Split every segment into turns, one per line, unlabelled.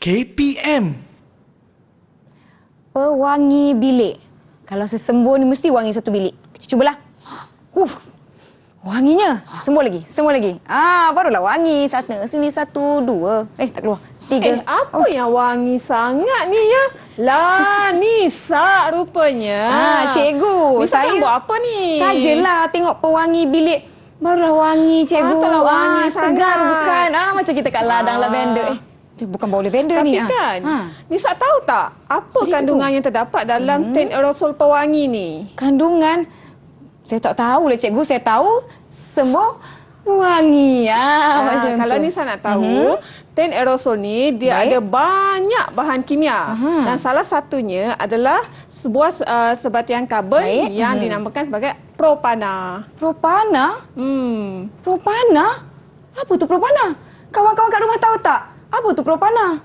KPM.
Pewangi bilik. Kalau sesembur ni mesti wangi satu bilik. Cubalah. Wanginya. Sembur lagi. Barulah wangi. Satu, dua. Tak keluar. Tiga.
Apa yang wangi sangat ni ya? Nisa rupanya.
Cikgu.
Nisa saya buat apa ni?
Sajalah tengok pewangi bilik. Barulah wangi, cikgu.
Wangi
segar bukan? Macam kita kat ladang lavender. Bukan bau lavender ni.
Tapi kan, Nisa tahu tak apa kandungan yang terdapat dalam tin aerosol pewangi ni?
Kandungan? Saya tak tahu lah, cikgu. Saya tahu semua wangi. Macam
kalau
tu.
Nisa nak tahu, tin aerosol ni dia ada banyak bahan kimia. Dan salah satunya adalah sebuah sebatian karbon yang dinamakan sebagai propana.
Propana? Propana? Apa tu propana? Kawan-kawan kat rumah tahu tak? Apa tu propana?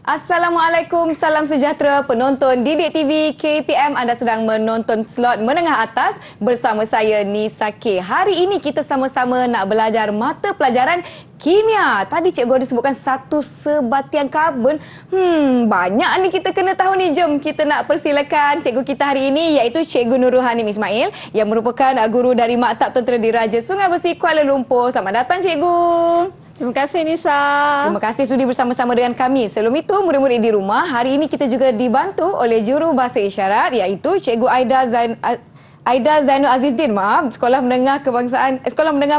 Assalamualaikum, salam sejahtera penonton Didik TV KPM. Anda sedang menonton slot menengah atas bersama saya Nisa K. Hari ini kita sama-sama nak belajar mata pelajaran kimia. Tadi cikgu ada sebutkan satu sebatian karbon. Banyak ni kita kena tahu ni. Jom kita nak persilakan cikgu kita hari ini iaitu Cikgu Nurul Hanim Ismail yang merupakan guru dari Maktab Tentera Diraja Sungai Besi Kuala Lumpur. Selamat datang cikgu.
Terima kasih Nisa.
Terima kasih sudi bersama-sama dengan kami. Sebelum itu, murid-murid di rumah, hari ini kita juga dibantu oleh juru bahasa isyarat iaitu Cikgu Aida Zainul Azizdin, Sekolah Menengah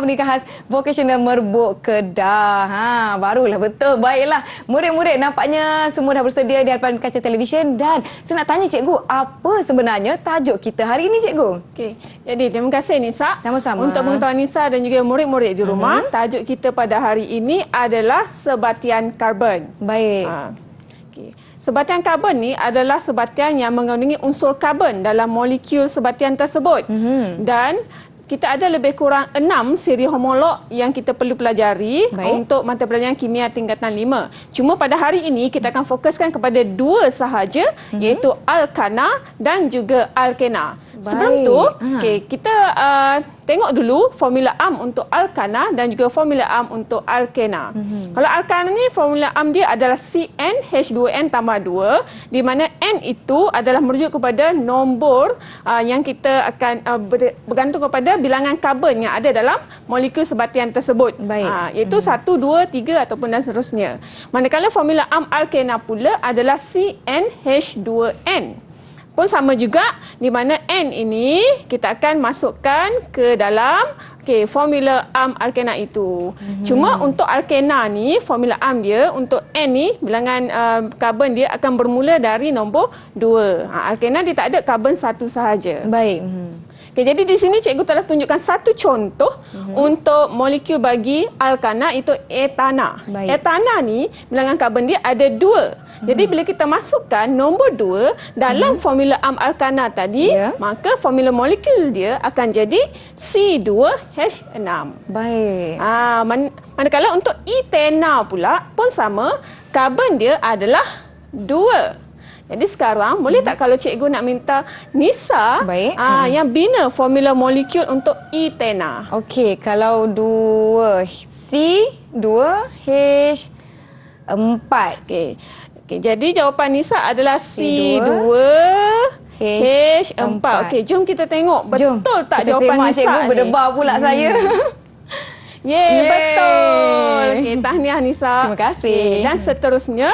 Pendidikan Khas Vocational Merbuk Kedah. Barulah betul. Baiklah. Murid-murid nampaknya semua dah bersedia di hadapan kaca televisyen dan saya nak tanya cikgu, apa sebenarnya tajuk kita hari ini cikgu?
Okey. Jadi terima kasih Nisa.
Sama-sama.
Untuk pengetahuan Nisa dan juga murid-murid di rumah, tajuk kita pada hari ini adalah sebatian karbon.
Baik.
Okey. Sebatian karbon ni adalah sebatian yang mengandungi unsur karbon dalam molekul sebatian tersebut. Dan kita ada lebih kurang 6 siri homolog yang kita perlu pelajari untuk mata pelajaran kimia tingkatan 5. Cuma pada hari ini kita akan fokuskan kepada 2 sahaja iaitu alkana dan juga alkena. Sebelum tu, kita tengok dulu formula AM untuk alkana dan juga formula AM untuk alkena. Kalau alkana ni formula AM dia adalah CnH2n tambah 2 di mana N itu adalah merujuk kepada nombor yang kita akan bergantung kepada bilangan karbon yang ada dalam molekul sebatian tersebut. Iaitu 1, 2, 3 ataupun dan seterusnya. Manakala formula AM alkena pula adalah CnH2n. Pun sama juga di mana N ini kita akan masukkan ke dalam formula AM alkena itu. Cuma untuk alkena ni formula AM dia untuk N ni bilangan karbon dia akan bermula dari nombor 2. Alkena dia tak ada karbon satu sahaja.
Baik.
Jadi di sini cikgu telah tunjukkan satu contoh untuk molekul bagi alkana itu etana. Etana ni bilangan karbon dia ada 2. Jadi bila kita masukkan nombor 2 dalam formula AM alkana tadi, maka formula molekul dia akan jadi C2H6.
Baik.
Manakala untuk etana pula pun sama, karbon dia adalah 2. Jadi sekarang boleh tak kalau cikgu nak minta Nisa yang bina formula molekul untuk etana?
Okey, kalau 2C2H4.
Jadi jawapan Nisa adalah C2H4. Okey, jom kita tengok betul tak
kita
jawapan Nisa
cikgu
ni.
berdebar pula saya.
Betul. Okey, tahniah Nisa.
Terima kasih.
Dan seterusnya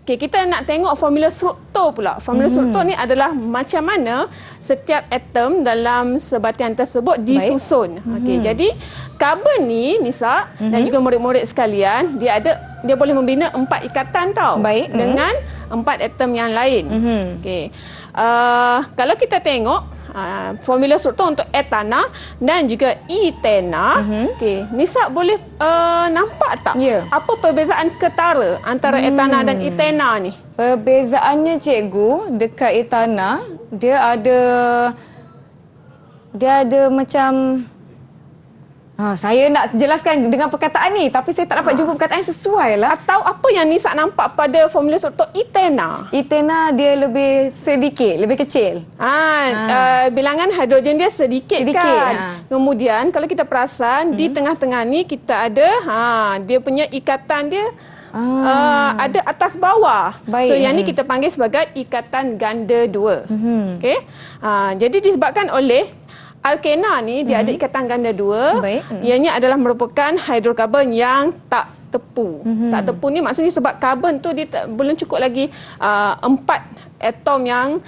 kita nak tengok formula struktur pula. Formula struktur ni adalah macam mana setiap atom dalam sebatian tersebut disusun. Jadi karbon ni Nisa dan juga murid-murid sekalian, dia boleh membina 4 ikatan dengan 4 atom yang lain. Kalau kita tengok formula struktur untuk etana dan juga etena. Okey, Nisa boleh nampak tak apa perbezaan ketara antara etana dan etena ni?
Perbezaannya cikgu, dekat etana dia ada macam saya nak jelaskan dengan perkataan ni tapi saya tak dapat jumpa perkataan yang sesuai lah.
Atau apa yang Nisa nampak pada formula struktur etena?
Etena dia lebih sedikit, lebih kecil.
Bilangan hidrogen dia sedikit kan.
Ha.
Kemudian kalau kita perasan di tengah-tengah ni kita ada dia punya ikatan dia ada atas bawah.
Baik.
So yang ni kita panggil sebagai ikatan ganda dua. Okey. Jadi disebabkan oleh alkena ni dia ada ikatan ganda dua.
Baik.
Ianya adalah merupakan hidrokarbon yang tak tepu. Tak tepu ni maksudnya sebab karbon tu dia belum cukup lagi 4 atom yang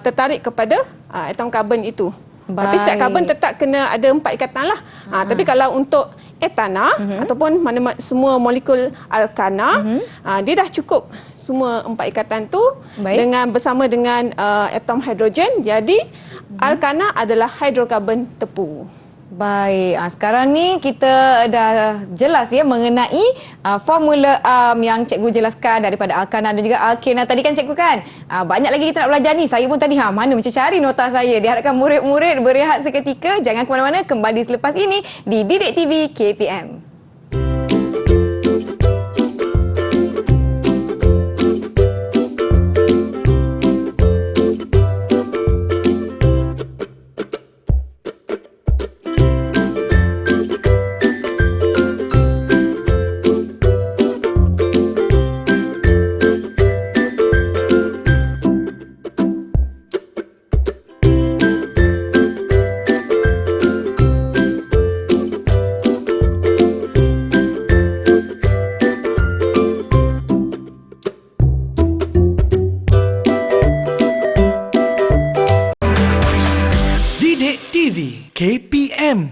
tertarik kepada atom karbon itu. Tapi setiap karbon tetap kena ada 4 ikatan lah. Tapi kalau untuk etana ataupun semua molekul alkana, dia dah cukup semua 4 ikatan tu bersama dengan atom hidrogen. Jadi alkana adalah hidrokarbon tepu.
Baik, sekarang ni kita dah jelas mengenai formula yang cikgu jelaskan daripada alkana dan juga alkena tadi kan cikgu kan. Banyak lagi kita nak belajar ni. Saya pun tadi mana macam cari nota saya. Diharapkan murid-murid berehat seketika. Jangan ke mana-mana, kembali selepas ini di Didik TV KPM.
KPM.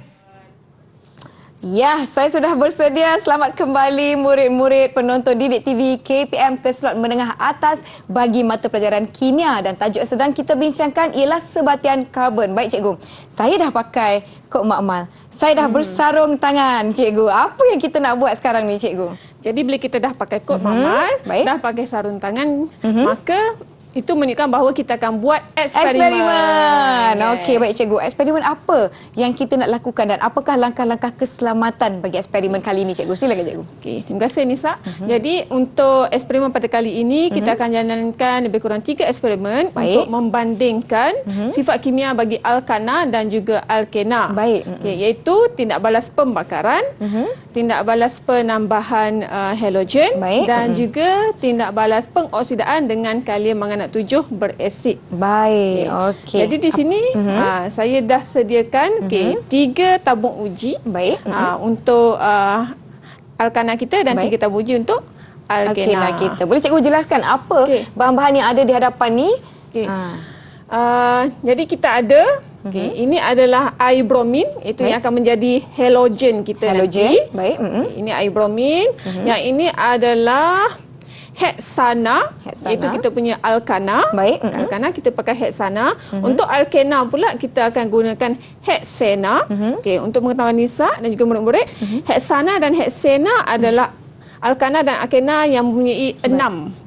Ya, saya sudah bersedia. Selamat kembali murid-murid penonton Didik TV KPM ke slot menengah atas bagi mata pelajaran kimia, dan tajuk yang sedang kita bincangkan ialah sebatian karbon. Baik cikgu, saya dah pakai kod makmal. Saya dah bersarung tangan cikgu. Apa yang kita nak buat sekarang ni cikgu?
Jadi bila kita dah pakai kod makmal, dah pakai sarung tangan, maka itu menunjukkan bahawa kita akan buat eksperimen.
Yes. Okey, baik cikgu. Eksperimen apa yang kita nak lakukan dan apakah langkah-langkah keselamatan bagi eksperimen kali ini cikgu? Silakan cikgu.
Okey, terima kasih Nisa. Jadi untuk eksperimen pada kali ini kita akan jalankan lebih kurang 3 eksperimen untuk membandingkan sifat kimia bagi alkana dan juga alkena.
Baik.
Okey, iaitu tindak balas pembakaran, tindak balas penambahan halogen dan juga tindak balas pengoksidaan dengan kalium manganat 7 berasid.
Baik, okey.
Jadi di sini saya dah sediakan 3 tabung uji untuk alkana kita dan 3 tabung uji untuk alkena
kita. Boleh cikgu jelaskan apa bahan-bahan yang ada di hadapan ni?
Jadi kita ada ini adalah air bromin, itu yang akan menjadi halogen kita nanti.
Baik.
Ini air bromin. Yang ini adalah heksana, itu kita punya alkana.
Baik.
Alkana kita pakai heksana. Untuk alkena pula kita akan gunakan heksena. Okey, untuk pengetahuan Nisa dan juga murid-murid, heksana dan heksena adalah alkana dan alkena yang mempunyai 6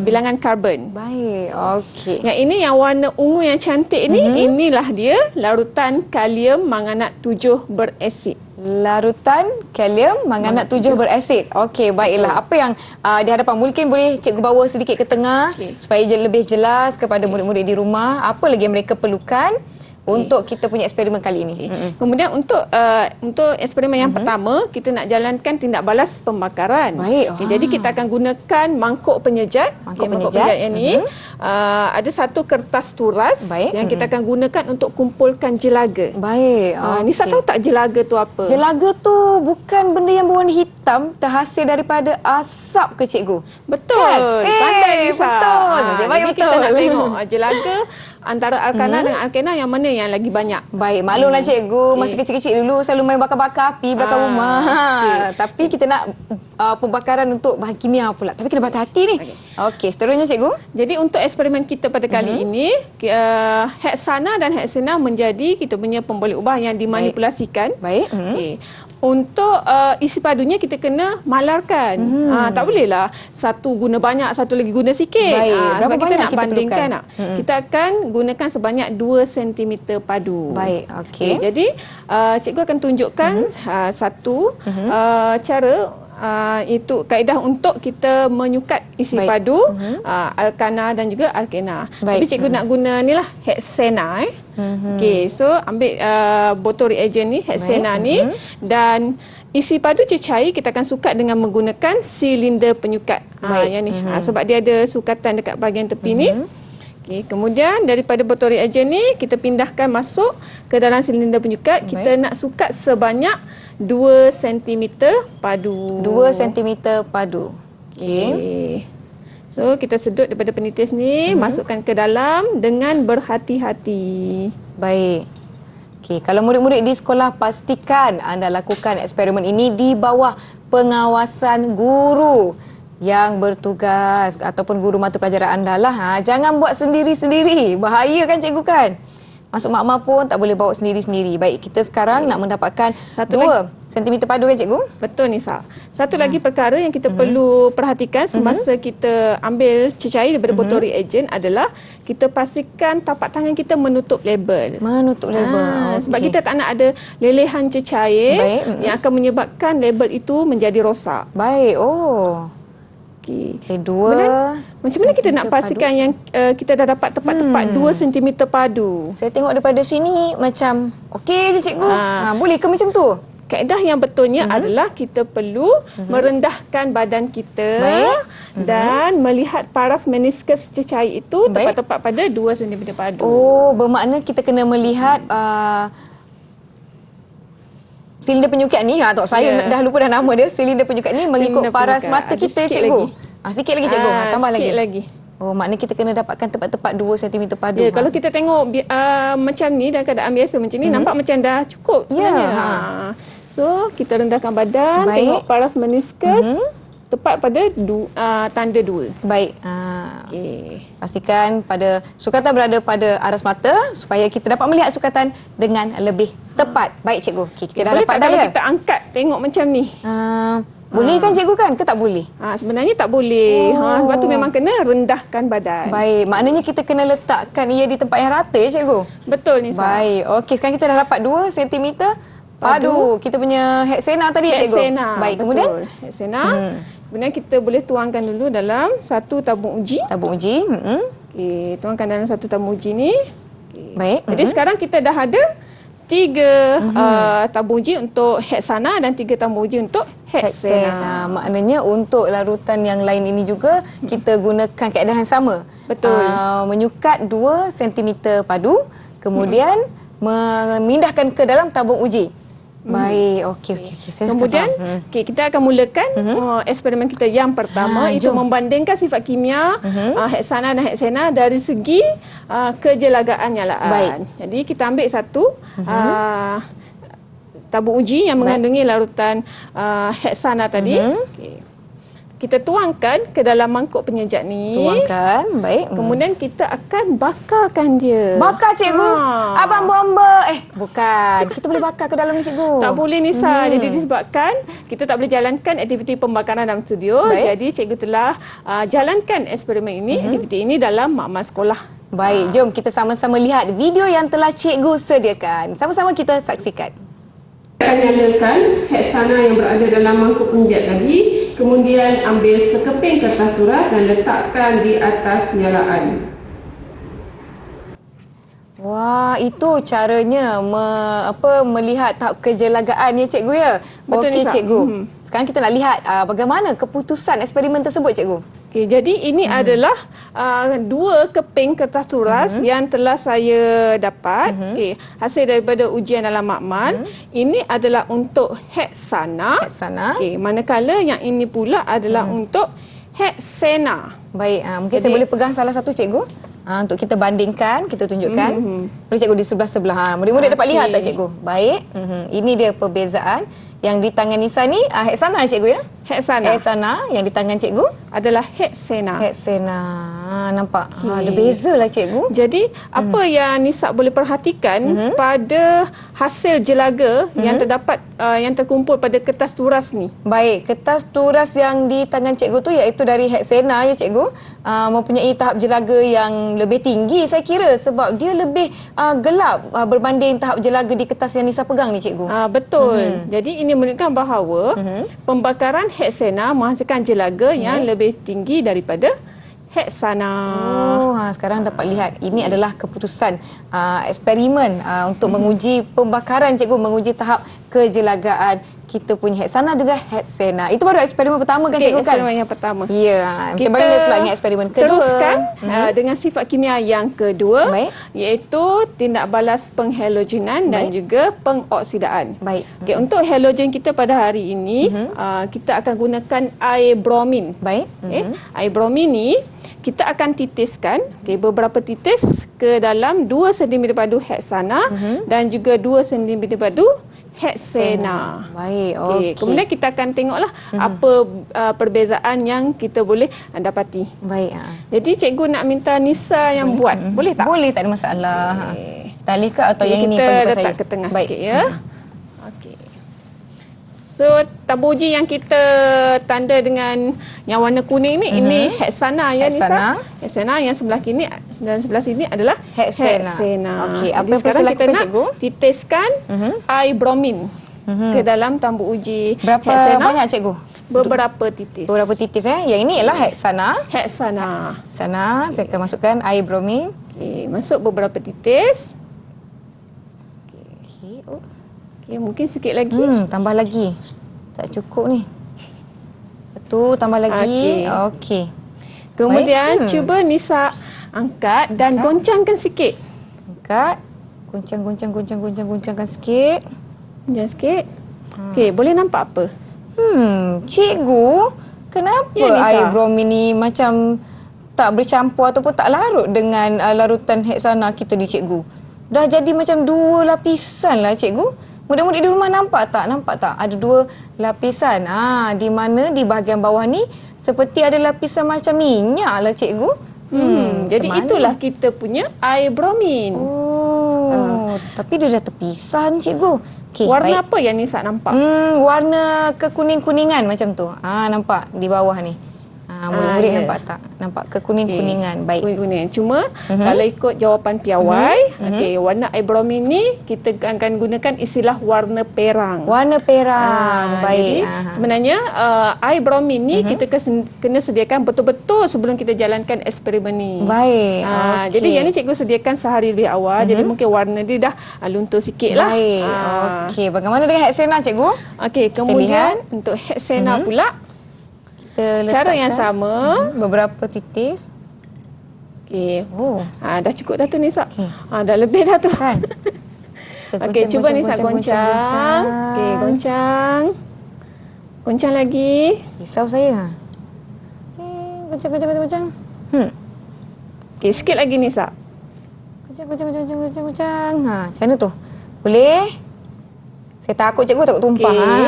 bilangan karbon.
Baik, okey.
Yang ini yang warna ungu yang cantik ni, inilah dia larutan kalium manganat 7 berasid.
Larutan kalium manganat 7 berasid. Okey, baiklah. Apa yang di hadapan mungkin boleh cikgu bawa sedikit ke tengah supaya lebih jelas kepada murid-murid di rumah apa lagi yang mereka perlukan untuk kita punya eksperimen kali ini.
Kemudian untuk eksperimen yang pertama, kita nak jalankan tindak balas pembakaran.
Baik.
Jadi kita akan gunakan mangkuk penyejat. Mangkuk penyejat yang ni ada satu kertas turas yang kita akan gunakan untuk kumpulkan jelaga.
Baik.
Nisa tahu tak jelaga tu apa?
Jelaga tu bukan benda yang berwarna hitam terhasil daripada asap ke cikgu?
Betul. Pandai Nisa.
Betul.
Jadi kita nak tengok jelaga antara alkana dengan alkena yang mana yang lagi banyak.
Baik, maklumlah cikgu, masa kecil-kecil dulu selalu main bakar-bakar api belakang rumah. Tapi kita nak pembakaran untuk bahan kimia pula. Tapi kena berhati-hati ni. Okey, seterusnya cikgu.
Jadi untuk eksperimen kita pada kali ini, heksana dan heksana menjadi kita punya pemboleh ubah yang dimanipulasikan.
Baik.
Okey. Untuk isi padunya kita kena malarkan. Tak bolehlah satu guna banyak, satu lagi guna sikit.
Baik. Berapa
Sebab kita
banyak
nak
kita
bandingkan.
perlukan?
Kita akan gunakan sebanyak 2 cm padu.
Baik, okey.
Jadi cikgu akan tunjukkan satu cara itu kaedah untuk kita menyukat isi
Baik.
padu, alkana dan juga alkena.
Baik.
Tapi cikgu nak guna ni lah heksana. Okey, so ambil botol reagen ni, heksana ni, dan isi padu cecair kita akan sukat dengan menggunakan silinder penyukat. Yang ni. Sebab dia ada sukatan dekat bahagian tepi ni. Okey, kemudian daripada botol reagen ni kita pindahkan masuk ke dalam silinder penyukat. Kita nak sukat sebanyak 2 cm padu.
2 cm padu. Okey.
So kita sedut daripada penitis ni, masukkan ke dalam dengan berhati-hati.
Baik. Okey, kalau murid-murid di sekolah, pastikan anda lakukan eksperimen ini di bawah pengawasan guru yang bertugas ataupun guru mata pelajaran anda lah. Jangan buat sendiri-sendiri. Bahaya kan cikgu kan? Masuk makmal pun tak boleh bawa sendiri-sendiri. Baik, kita sekarang nak mendapatkan 2 cm padu kan cikgu?
Betul Nisa. Satu lagi perkara yang kita perlu perhatikan semasa kita ambil cecair daripada botol reagen adalah kita pastikan tapak tangan kita menutup label.
Menutup label.
Sebab kita tak nak ada lelehan cecair
Baik.
yang akan menyebabkan label itu menjadi rosak.
Baik. Oh.
Okey.
Okey, 2
Macam mana kita nak pastikan yang kita dah dapat tepat-tepat 2 cm padu?
Saya tengok daripada sini macam okey je cikgu. Boleh ke macam tu?
Kaedah yang betulnya adalah kita perlu merendahkan badan kita dan melihat paras meniskus cecair itu tepat-tepat pada 2 cm padu.
Oh, bermakna kita kena melihat silinder penyukat ni. Saya dah lupa dah nama dia. Silinder penyukat ni mengikut paras mata kita cikgu. Sikit lagi cikgu. Tambah
sikit lagi.
Oh, maknanya kita kena dapatkan tepat-tepat 2 cm padu.
Ya, kalau kita tengok macam ni dalam keadaan biasa macam ni, nampak macam dah cukup sebenarnya. So, kita rendahkan badan, tengok paras meniskus tepat pada tanda 2.
Baik.
Okey.
Pastikan pada sukatan berada pada aras mata supaya kita dapat melihat sukatan dengan lebih tepat. Baik cikgu. Okey, kita dah
Boleh
dapat
tak
dah
kalau
ya.
kita angkat tengok macam ni?
Boleh kan cikgu kan? Ke tak boleh?
Sebenarnya tak boleh. Sebab tu memang kena rendahkan badan.
Baik, maknanya kita kena letakkan ia di tempat yang rata ya cikgu?
Betul Nisa.
Baik, okey sekarang kita dah dapat 2 cm padu. Kita punya heksana tadi ya cikgu?
Heksana.
Baik, kemudian?
Betul. Heksana. Kemudian kita boleh tuangkan dulu dalam satu tabung uji.
Tabung uji.
Okey, tuangkan dalam satu tabung uji ni. Okay.
Baik.
Jadi sekarang kita dah ada 3 tabung uji untuk heksana dan 3 tabung uji untuk heksana.
Maknanya untuk larutan yang lain ini juga kita gunakan kaedah yang sama.
Betul.
Menyukat 2 cm padu, kemudian memindahkan ke dalam tabung uji. Baik, okey. Saya
Kemudian kita akan mulakan eksperimen kita yang pertama, itu membandingkan sifat kimia heksana dan heksana dari segi kejelagaan nyalaan.
Baik.
Jadi kita ambil satu tabung uji yang mengandungi larutan heksana tadi. Okay. Kita tuangkan ke dalam mangkuk penyejak ni.
Tuangkan, baik.
Kemudian kita akan bakarkan dia.
Bakar cikgu? Abang bomba. Bukan. Kita boleh bakar ke dalam ni cikgu?
Tak boleh Nisa. Jadi disebabkan kita tak boleh jalankan aktiviti pembakaran dalam studio.
Baik.
Jadi cikgu telah jalankan eksperimen ini, aktiviti ini dalam makmal sekolah.
Baik, jom kita sama-sama lihat video yang telah cikgu sediakan. Sama-sama kita saksikan.
Kita akan nyalakan heksana yang berada dalam mangkuk penyejak tadi. Kemudian ambil sekeping kertas surat dan letakkan di atas penyalaan.
Wah, itu caranya melihat tahap kejelagaan ya cikgu ya.
Betul,
okey
Nisa.
cikgu. Sekarang kita nak lihat bagaimana keputusan eksperimen tersebut cikgu.
Okey, jadi ini adalah 2 keping kertas surat yang telah saya dapat. Okey, hasil daripada ujian dalam makmal. Ini adalah untuk heksana.
Heksana.
Manakala yang ini pula adalah untuk heksana.
Baik, mungkin saya boleh pegang salah satu cikgu. Untuk kita bandingkan, kita tunjukkan. Boleh cikgu di sebelah-sebelah. Murid-murid dapat lihat tak cikgu? Baik. Ini dia perbezaan. Yang di tangan Nisa ni Heksana cikgu ya?
Heksana
Heksana yang di tangan cikgu
adalah heksena.
Heksana. Nampak? Ada beza lah cikgu.
Jadi apa yang Nisa boleh perhatikan pada hasil jelaga yang terdapat yang terkumpul pada kertas turas ni?
Baik, kertas turas yang di tangan cikgu tu iaitu dari Heksana ya cikgu, mempunyai tahap jelaga yang lebih tinggi saya kira sebab dia lebih gelap berbanding tahap jelaga di kertas yang Nisa pegang ni cikgu.
Betul. Jadi ini menunjukkan bahawa pembakaran heksena menghasilkan jelaga yang lebih tinggi daripada heksana.
Sekarang dapat lihat ini adalah keputusan eksperimen untuk menguji pembakaran cikgu, menguji tahap kejelagaan kita punya heksana juga heksena. Itu baru eksperimen pertama kan cikgu kan?
Eksperimen yang pertama.
Ya. Macam mana pula dengan eksperimen kedua?
Teruskan dengan sifat kimia yang kedua,
Baik.
iaitu tindak balas penghalogenan dan juga pengoksidaan.
Baik.
Okay, untuk halogen kita pada hari ini, kita akan gunakan air bromin.
Baik.
Air bromin ni kita akan titiskan beberapa titis ke dalam 2 cm padu heksana dan juga 2 cm padu heksena.
Baik,
okey. Kemudian kita akan tengoklah apa perbezaan yang kita boleh dapati.
Baik.
Jadi cikgu nak minta Nisa yang buat. Boleh tak?
Boleh, tak ada masalah. Tali ke atau yang ini?
Kita letak ke tengah sikit ya. Okey. So tabur uji yang kita tanda dengan yang warna kuning ni, ini heksana ya Nisa. Heksana yang sebelah kiri dan sebelah sini adalah heksena.
Okey, apa
jadi
yang
sekarang
perlu
kita
lakukan,
nak
cikgu?
titiskan air bromin ke dalam tambur uji
Berapa
heksena.
banyak cikgu?
Beberapa titis.
Beberapa titis Yang ini ialah heksana.
Heksana.
Sana saya akan masukkan air bromin.
Okey, masuk beberapa titis.
Okey.
Okey, mungkin sikit lagi.
Tambah lagi. Tak cukup ni. Satu tambah lagi. Okey.
Kemudian cuba Nisa angkat dan goncangkan sikit.
Angkat. Goncangkan sikit.
Goncang sikit. Okey, boleh nampak apa?
Cikgu, kenapa
Ya, Nisa.
air bromin ni macam tak bercampur ataupun tak larut dengan larutan heksana kita ni cikgu? Dah jadi macam 2 lapisan lah cikgu. Murid-murid di rumah nampak tak? Ada 2 lapisan. Di mana di bahagian bawah ni seperti ada lapisan macam minyak lah cikgu.
Jadi itulah kita punya air bromin.
Tapi dia dah terpisah ni cikgu. Okay,
Warna
baik.
apa yang Nisa nampak?
Warna kekuning-kuningan macam tu. Nampak di bawah ni. Murid-murid nampak tak? Nampak kekuning-kuningan. Baik.
Kuning-kuning. Cuma kalau ikut jawapan piawai, warna air bromin ni kita akan gunakan istilah warna perang.
Warna perang. Baik.
Jadi sebenarnya air bromin ni kita kena sediakan betul-betul sebelum kita jalankan eksperimen ni.
Baik.
Jadi yang ni cikgu sediakan sehari lebih awal. Jadi mungkin warna dia dah luntur sikit lah.
Baik. Okey. Bagaimana dengan heksana cikgu?
Okey, kemudian untuk heksana pula
Kita
cara
letakkan
yang sama.
beberapa titis.
Okey.
Oh.
Dah cukup dah tu Nisa.
Okey.
Dah lebih dah tu.
Kan?
Okey, cuba Nisa goncang. Okey, goncang. Goncang lagi.
Risau saya. Goncang.
Okey, sikit lagi Nisa.
Goncang. Macam mana tu? Boleh? Saya takut cikgu, takut tumpah.
Okey.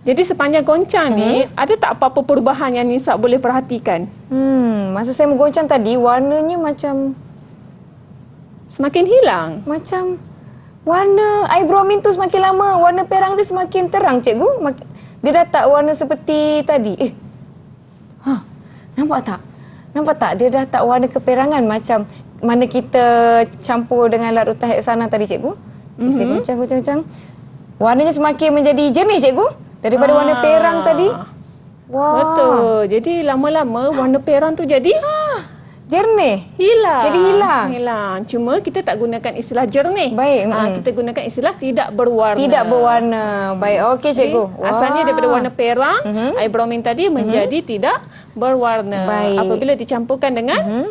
Jadi sepanjang goncang ni, ada tak apa-apa perubahan yang Nisa boleh perhatikan?
Masa saya menggoncang tadi, warnanya macam
Semakin hilang.
Warna air bromin tu semakin lama, warna perang dia semakin terang cikgu. Dia dah tak warna seperti tadi. Nampak tak? Dia dah tak warna keperangan macam mana kita campur dengan larutan heksana tadi cikgu. Okay, saya goncang. Warnanya semakin menjadi jernih cikgu. Daripada warna perang tadi. Wah.
Betul. Jadi lama-lama warna perang tu jadi
jernih.
Hilang. Cuma kita tak gunakan istilah jernih.
Baik.
Kita gunakan istilah tidak berwarna.
Tidak berwarna. Baik. Okey cikgu.
Asalnya daripada warna perang, air bromin tadi menjadi tidak berwarna.
Baik.
Apabila dicampurkan dengan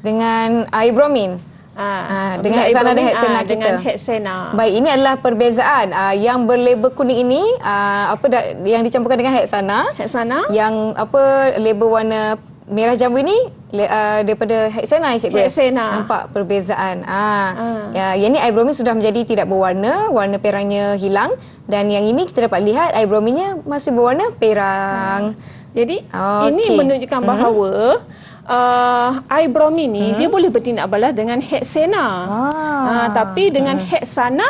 dengan air bromin. Dengan heksana dan heksana kita.
Dengan heksana.
Baik, ini adalah perbezaan yang berlabel kuning ini yang dicampurkan dengan heksana.
Heksana.
Yang label warna merah jambu ini daripada heksana cikgu.
Heksana.
Nampak perbezaan. Ya, yang ni air bromine sudah menjadi tidak berwarna, warna perangnya hilang, dan yang ini kita dapat lihat air bromine masih berwarna perang.
Jadi ini menunjukkan bahawa air bromine ni dia boleh bertindak balas dengan heksana. Tapi dengan heksana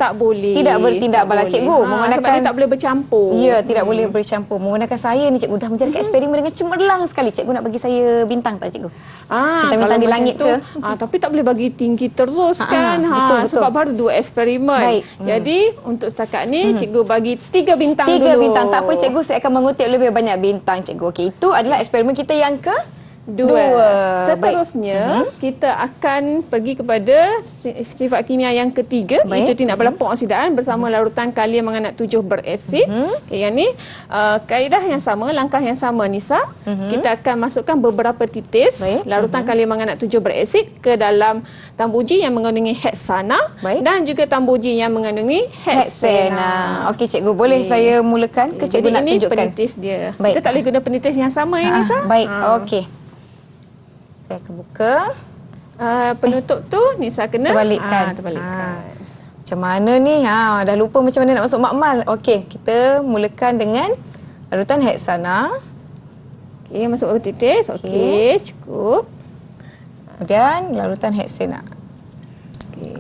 tak boleh.
Tidak bertindak balas cikgu.
Sebab dia tak boleh bercampur.
Ya, tidak boleh bercampur. Menggunakan saya ni cikgu dah menjalankan eksperimen dengan cemerlang sekali. Cikgu nak bagi saya bintang tak cikgu? Bintang-bintang di langit
tu,
ke?
Tapi tak boleh bagi tinggi terus kan.
Betul.
Sebab baru 2 eksperimen.
Baik.
Jadi untuk setakat ni cikgu bagi 3 bintang
3
dulu.
bintang. Tak apa cikgu, saya akan mengutip lebih banyak bintang cikgu. Okey, itu adalah eksperimen kita yang ke 2.
Seterusnya kita akan pergi kepada sifat kimia yang ketiga, iaitu tindak balas pengoksidaan bersama larutan kalium manganat 7 berasid. Yang ni kaedah yang sama, langkah yang sama Nisa. Kita akan masukkan beberapa titis larutan kalium manganat 7 berasid ke dalam tambuji yang mengandungi heksana dan juga tambuji yang mengandungi heksana.
Okey cikgu, boleh saya mulakan ke cikgu nak tunjukkan?
Jadi ini penitis dia. Kita tak boleh guna penitis yang sama ya Nisa.
Baik, okey. Saya akan buka.
Penutup tu Nisa kena
terbalikkan. Macam mana ni? Dah lupa macam mana nak masuk makmal. Okey, kita mulakan dengan larutan heksana.
Okey, masuk beberapa titis. Okey, cukup.
Kemudian larutan heksana.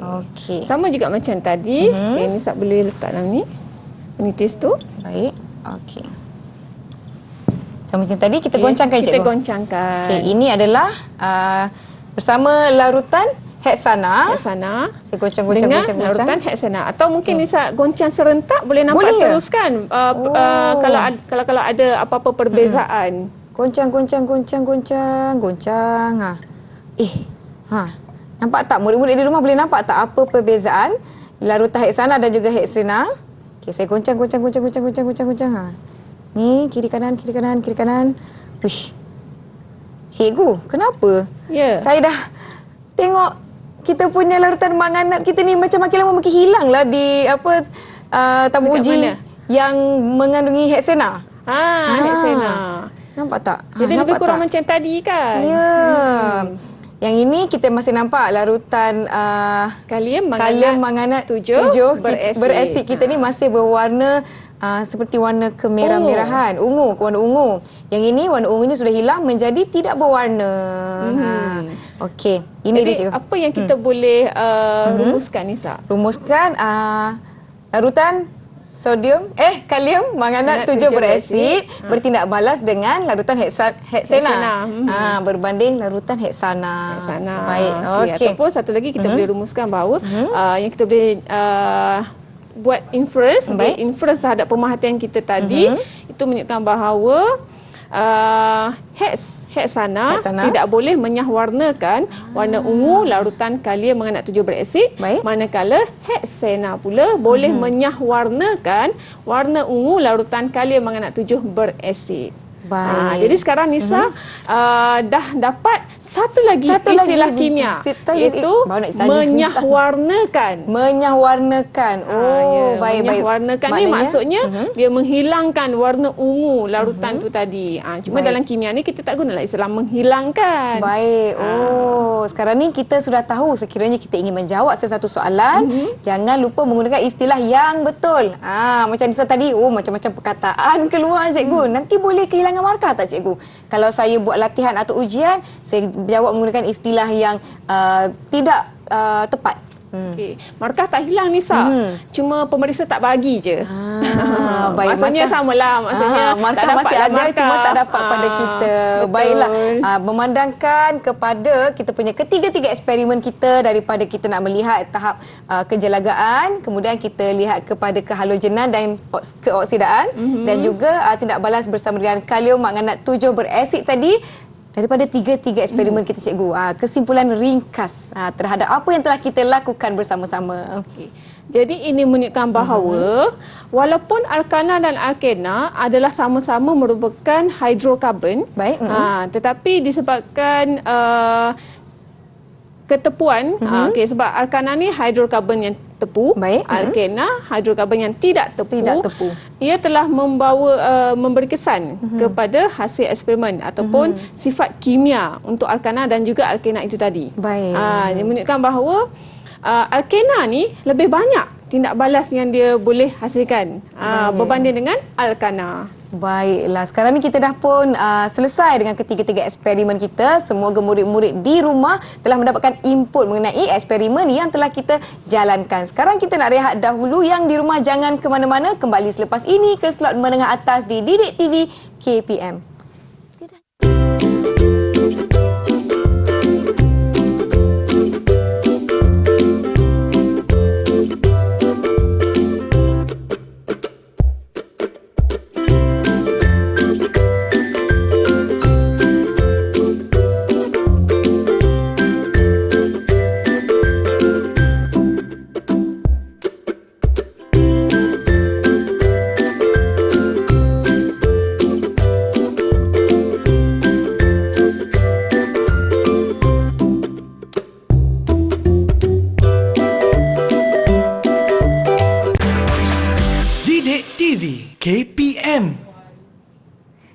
Okey. Sama juga macam tadi. Okey, Nisa boleh letak dalam ni. Penitis tu.
Baik. Okey. Sama macam tadi kita goncangkan cikgu.
Kita goncangkan.
Okey, ini adalah bersama larutan heksana. Saya goncang.
Larutan heksana. Atau mungkin Nisa goncang serentak boleh nampak
boleh
terus kan. Kalau ada apa-apa perbezaan.
Goncang. Nampak tak murid-murid di rumah boleh nampak tak apa perbezaan larutan heksana dan juga heksana? Okey, saya goncang. Ni kiri kanan. Uish. Cikgu, kenapa?
Ya.
Saya dah tengok kita punya larutan manganat kita ni macam makin lama makin hilang lah di tamu uji yang mengandungi heksana.
Heksana.
Nampak tak?
Jadi lebih kurang macam tadi kan?
Ya. Yang ini kita masih nampak larutan
kalium manganat 7
berasid kita ni masih berwarna seperti warna kemerah-merahan, warna ungu. Yang ini warna ungunya sudah hilang menjadi tidak berwarna. Okey, ini dia cikgu.
Apa yang kita boleh rumuskan Nisa?
Rumuskan larutan kalium manganat 7 berasid bertindak balas dengan larutan heksana. Berbanding larutan heksana. Baik. Okey.
Ataupun satu lagi kita boleh rumuskan bahawa yang kita boleh buat inference terhadap pemerhatian kita tadi, itu menunjukkan bahawa heksana tidak boleh menyahwarnakan warna ungu larutan kalium manganat 7 berasid, manakala heksana pula boleh menyahwarnakan warna ungu larutan kalium manganat 7 berasid. Jadi sekarang Nisa dah dapat satu lagi istilah kimia, iaitu menyahwarnakan. Menyahwarnakan ni maksudnya dia menghilangkan warna ungu larutan tu tadi. Cuma dalam kimia ni kita tak gunalah istilah menghilangkan.
Baik. Sekarang ni kita sudah tahu sekiranya kita ingin menjawab sesuatu soalan, jangan lupa menggunakan istilah yang betul. Macam Nisa tadi, macam-macam perkataan keluar cikgu. Nanti boleh kehilangan markah tak cikgu? Kalau saya buat latihan atau ujian, saya jawab menggunakan istilah yang tidak tepat.
Okey, markah tak hilang Nisa. Cuma pemeriksa tak bagi je.
Baik,
maksudnya samalah, maksudnya
markah masih ada cuma tak dapat pada kita.
Betul.
Baiklah, memandangkan kepada kita punya ketiga-tiga eksperimen kita, daripada kita nak melihat tahap kejelagaan, kemudian kita lihat kepada kehalogenan dan keoksidaan, dan juga tindak balas bersama dengan kalium manganat 7 berasid tadi. Daripada tiga-tiga eksperimen kita cikgu, kesimpulan ringkas terhadap apa yang telah kita lakukan bersama-sama.
Okey. Jadi ini menunjukkan bahawa walaupun alkana dan alkena adalah sama-sama merupakan hidrokarbon, tetapi disebabkan ketepuan, sebab alkana ni hidrokarbon yang tepu.
Baik.
Alkena, hidrokarbon yang tidak tepu.
Tidak tepu.
Ia telah memberi kesan kepada hasil eksperimen ataupun sifat kimia untuk alkana dan juga alkena itu tadi.
Baik.
Dia menunjukkan bahawa alkena ni lebih banyak tindak balas yang dia boleh hasilkan berbanding dengan alkana.
Baiklah, sekarang ni kita dah pun selesai dengan ketiga-tiga eksperimen kita. Semoga murid-murid di rumah telah mendapatkan input mengenai eksperimen yang telah kita jalankan. Sekarang kita nak rehat dahulu. Yang di rumah jangan ke mana-mana. Kembali selepas ini ke slot menengah atas di Didik TV KPM.
KPM.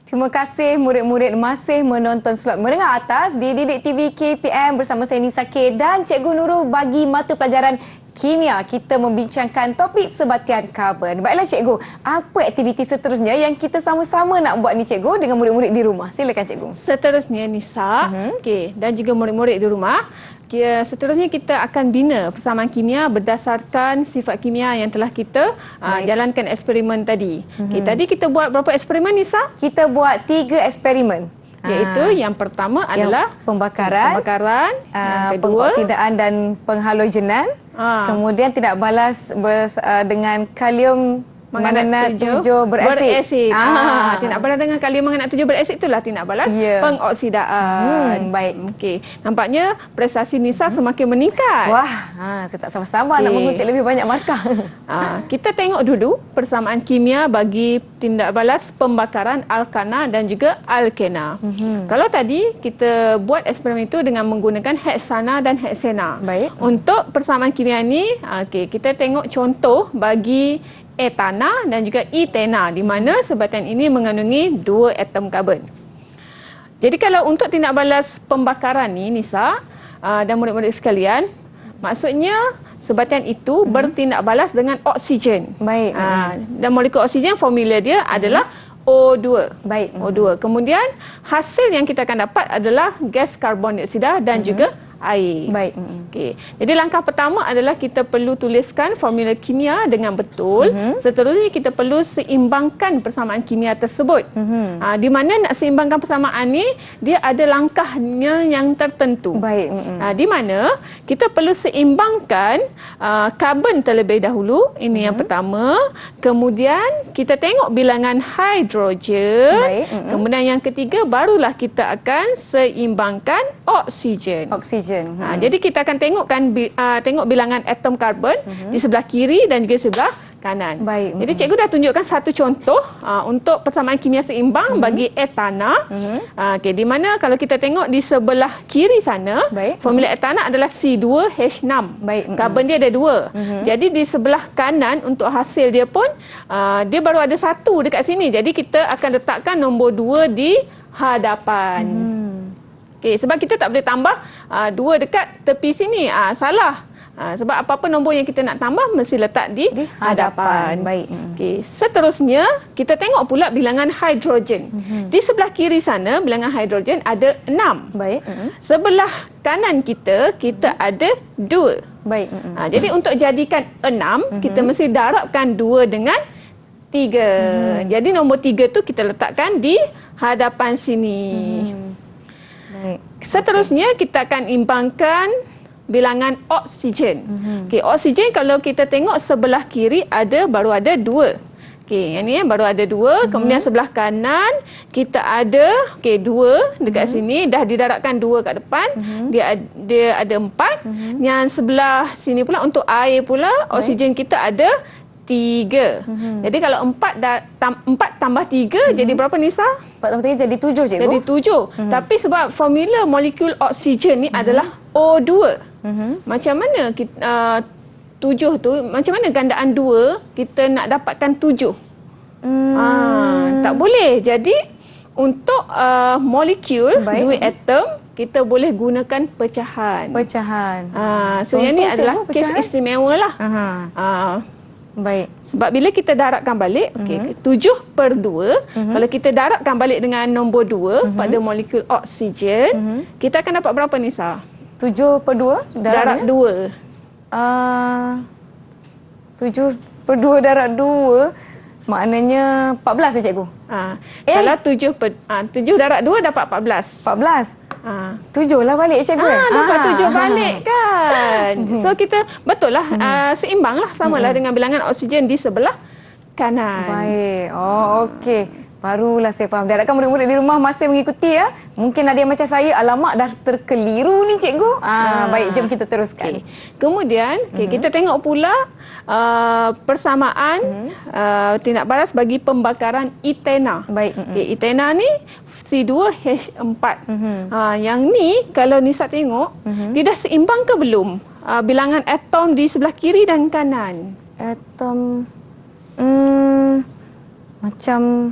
Terima kasih murid-murid masih menonton slot menengah atas di Didik TV KPM bersama saya Nisa K dan Cikgu Nurul bagi mata pelajaran kimia. Kita membincangkan topik sebatian karbon. Baiklah Cikgu, apa aktiviti seterusnya yang kita sama-sama nak buat ni Cikgu dengan murid-murid di rumah? Silakan Cikgu.
Seterusnya Nisa, dan juga murid-murid di rumah, seterusnya kita akan bina persamaan kimia berdasarkan sifat kimia yang telah kita jalankan eksperimen tadi. Tadi kita buat berapa eksperimen Nisa?
Kita buat 3 eksperimen.
Iaitu yang pertama adalah
pembakaran,
yang kedua
pengoksidaan dan penghalogenan. Kemudian tindak balas dengan kalium manganat 7 beresid.
Tindak balas dengan kalium manganat 7 beresid itulah tindak balas pengoksidaan.
Baik.
Okey, nampaknya prestasi Nisa semakin meningkat.
Wah, saya tak sabar-sabar nak menguntit lebih banyak markah.
Kita tengok dulu persamaan kimia bagi tindak balas pembakaran alkana dan juga alkena. Kalau tadi kita buat eksperimen itu dengan menggunakan heksana dan heksena.
Baik.
Untuk persamaan kimia ni, kita tengok contoh bagi etana dan juga etena di mana sebatian ini mengandungi 2 atom karbon. Jadi kalau untuk tindak balas pembakaran ni Nisa dan murid-murid sekalian, maksudnya sebatian itu bertindak balas dengan oksigen.
Baik.
Dan molekul oksigen formula dia adalah O2.
Baik.
O2. Kemudian hasil yang kita akan dapat adalah gas karbon dioksida dan juga air.
Baik.
Okey. Jadi langkah pertama adalah kita perlu tuliskan formula kimia dengan betul. Seterusnya kita perlu seimbangkan persamaan kimia tersebut. Di mana nak seimbangkan persamaan ni, dia ada langkahnya yang tertentu.
Baik.
Di mana kita perlu seimbangkan karbon terlebih dahulu. Ini yang pertama. Kemudian kita tengok bilangan hidrogen.
Baik.
Kemudian yang ketiga barulah kita akan seimbangkan oksigen. Jadi kita akan tengok bilangan atom karbon di sebelah kiri dan juga sebelah kanan.
Baik.
Jadi cikgu dah tunjukkan satu contoh untuk persamaan kimia seimbang bagi etana. Di mana kalau kita tengok di sebelah kiri sana, formula etana adalah C2H6.
Baik.
Karbon dia ada 2. Jadi di sebelah kanan untuk hasil dia pun dia baru ada 1 dekat sini. Jadi kita akan letakkan nombor 2 di hadapan. Sebab kita tak boleh tambah 2 dekat tepi sini. Salah. Sebab apa-apa nombor yang kita nak tambah mesti letak di hadapan.
Baik.
Seterusnya, kita tengok pula bilangan hidrogen. Di sebelah kiri sana, bilangan hidrogen ada 6.
Baik.
Sebelah kanan kita ada 2.
Baik.
Jadi untuk jadikan 6, kita mesti darabkan 2 dengan 3. Jadi nombor 3 tu kita letakkan di hadapan sini. Seterusnya kita akan imbangkan bilangan oksigen. Oksigen kalau kita tengok sebelah kiri baru ada 2. Yang ni baru ada 2. Kemudian sebelah kanan kita ada 2 dekat sini, dah didarabkan 2 kat depan. Dia ada 4. Yang sebelah sini pula untuk air pula oksigen kita ada 3. Jadi kalau 4 tambah 3 jadi berapa Nisa?
4 tambah 3 jadi 7 cikgu.
Jadi 7. Tapi sebab formula molekul oksigen ni adalah O2. Macam mana kita 7 tu, macam mana gandaan 2 kita nak dapatkan 7? Tak boleh. Jadi untuk molekul,
Baik.
2 atom, kita boleh gunakan pecahan.
Pecahan.
So yang ni
Contoh,
adalah
cikgu,
kes
pecahan?
istimewa lah.
Baik.
Sebab bila kita darabkan balik, 7/2, kalau kita darabkan balik dengan nombor 2 pada molekul oksigen, kita akan dapat berapa, Nisa?
7/2
Darab 2.
7/2 darab 2 maknanya 14 cikgu.
Kalau 7 darab 2 dapat 14.
14. 7 lah balik cikgu.
Dapat 7 balik kan. So kita betul lah, seimbang lah, samalah dengan bilangan oksigen di sebelah kanan.
Baik. Oh, okey. Barulah saya faham. Diharapkan murid-murid di rumah masih mengikuti ya. Mungkin ada yang macam saya, alamak dah terkeliru ni cikgu. Baik, jom kita teruskan.
Kemudian kita tengok pula persamaan tindak balas bagi pembakaran etena.
Baik.
Etena ni C2H4. Yang ni kalau Nisa tengok, dia dah seimbang ke belum? Bilangan atom di sebelah kiri dan kanan.
Atom macam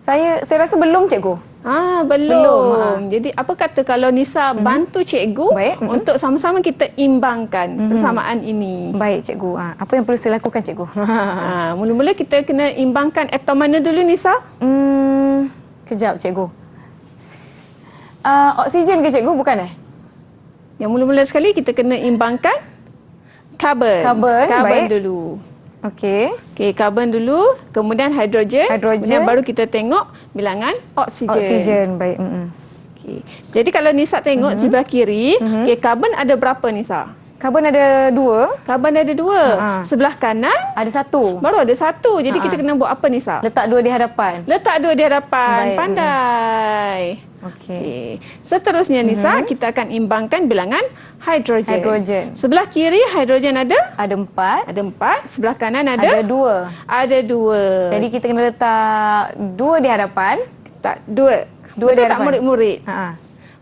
saya rasa belum cikgu.
Belum. Jadi apa kata kalau Nisa bantu cikgu
Baik.
untuk sama-sama kita imbangkan persamaan ini.
Baik cikgu. Apa yang perlu saya lakukan cikgu?
Mula-mula kita kena imbangkan atom mana dulu, Nisa?
Kejap cikgu. Oksigen ke cikgu, bukan
Yang mula-mula sekali kita kena imbangkan karbon.
Karbon, baik.
dulu.
Okey.
Karbon dulu, kemudian hidrogen, kemudian baru kita tengok bilangan oksigen.
Oksigen, baik.
Jadi kalau Nisa tengok sebelah kiri, karbon ada berapa, Nisa?
Karbon ada 2.
Karbon ada 2. Sebelah kanan
Ada 1.
baru ada 1. Jadi kita kena buat apa, Nisa?
Letak 2 di hadapan.
Letak 2 di hadapan.
Baik.
Pandai.
Okey.
Seterusnya, Nisa, kita akan imbangkan bilangan hidrogen.
Hidrogen.
Sebelah kiri hidrogen ada?
Ada 4.
Ada 4. Sebelah kanan ada?
Ada 2.
Ada 2.
Jadi kita kena letak 2 di hadapan.
tak 2.
Dua
Betul
di
tak
hadapan.
murid-murid?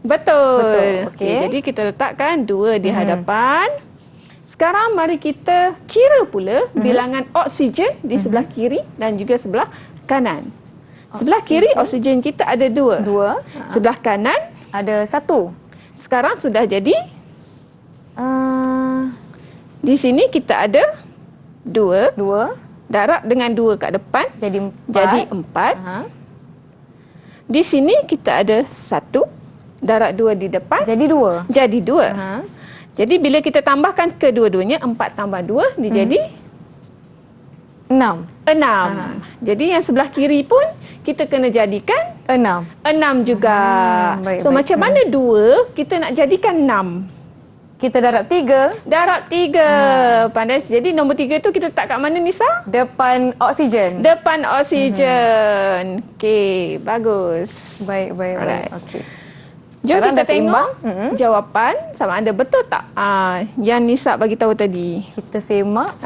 Betul.
Okey. Jadi kita letakkan 2 di hadapan. Sekarang mari kita kira pula bilangan oksigen di sebelah kiri dan juga sebelah kanan. Sebelah kiri oksigen kita ada 2.
2.
Sebelah kanan
Ada 1.
sekarang sudah jadi, di sini kita ada 2.
2.
Darab dengan 2 kat depan
Jadi 4.
jadi 4. Di sini kita ada 1. Darab 2 di depan
Jadi 2.
jadi 2. Jadi bila kita tambahkan kedua-duanya, 4 tambah 2 dia jadi
6.
6. Jadi yang sebelah kiri pun kita kena jadikan
6.
6 juga.
Baik,
So
baik.
macam mana 2 kita nak jadikan 6?
Kita darab 3
Darab 3. Pandai. Jadi nombor 3 tu kita letak kat mana, Nisa?
depan oksigen.
Depan oksigen. Okey, bagus.
Baik.
Alright.
Okey.
Jom
Sekarang
kita
dah seimbang.
tengok jawapan sama ada betul tak yang Nisa bagi tahu tadi.
Kita semak.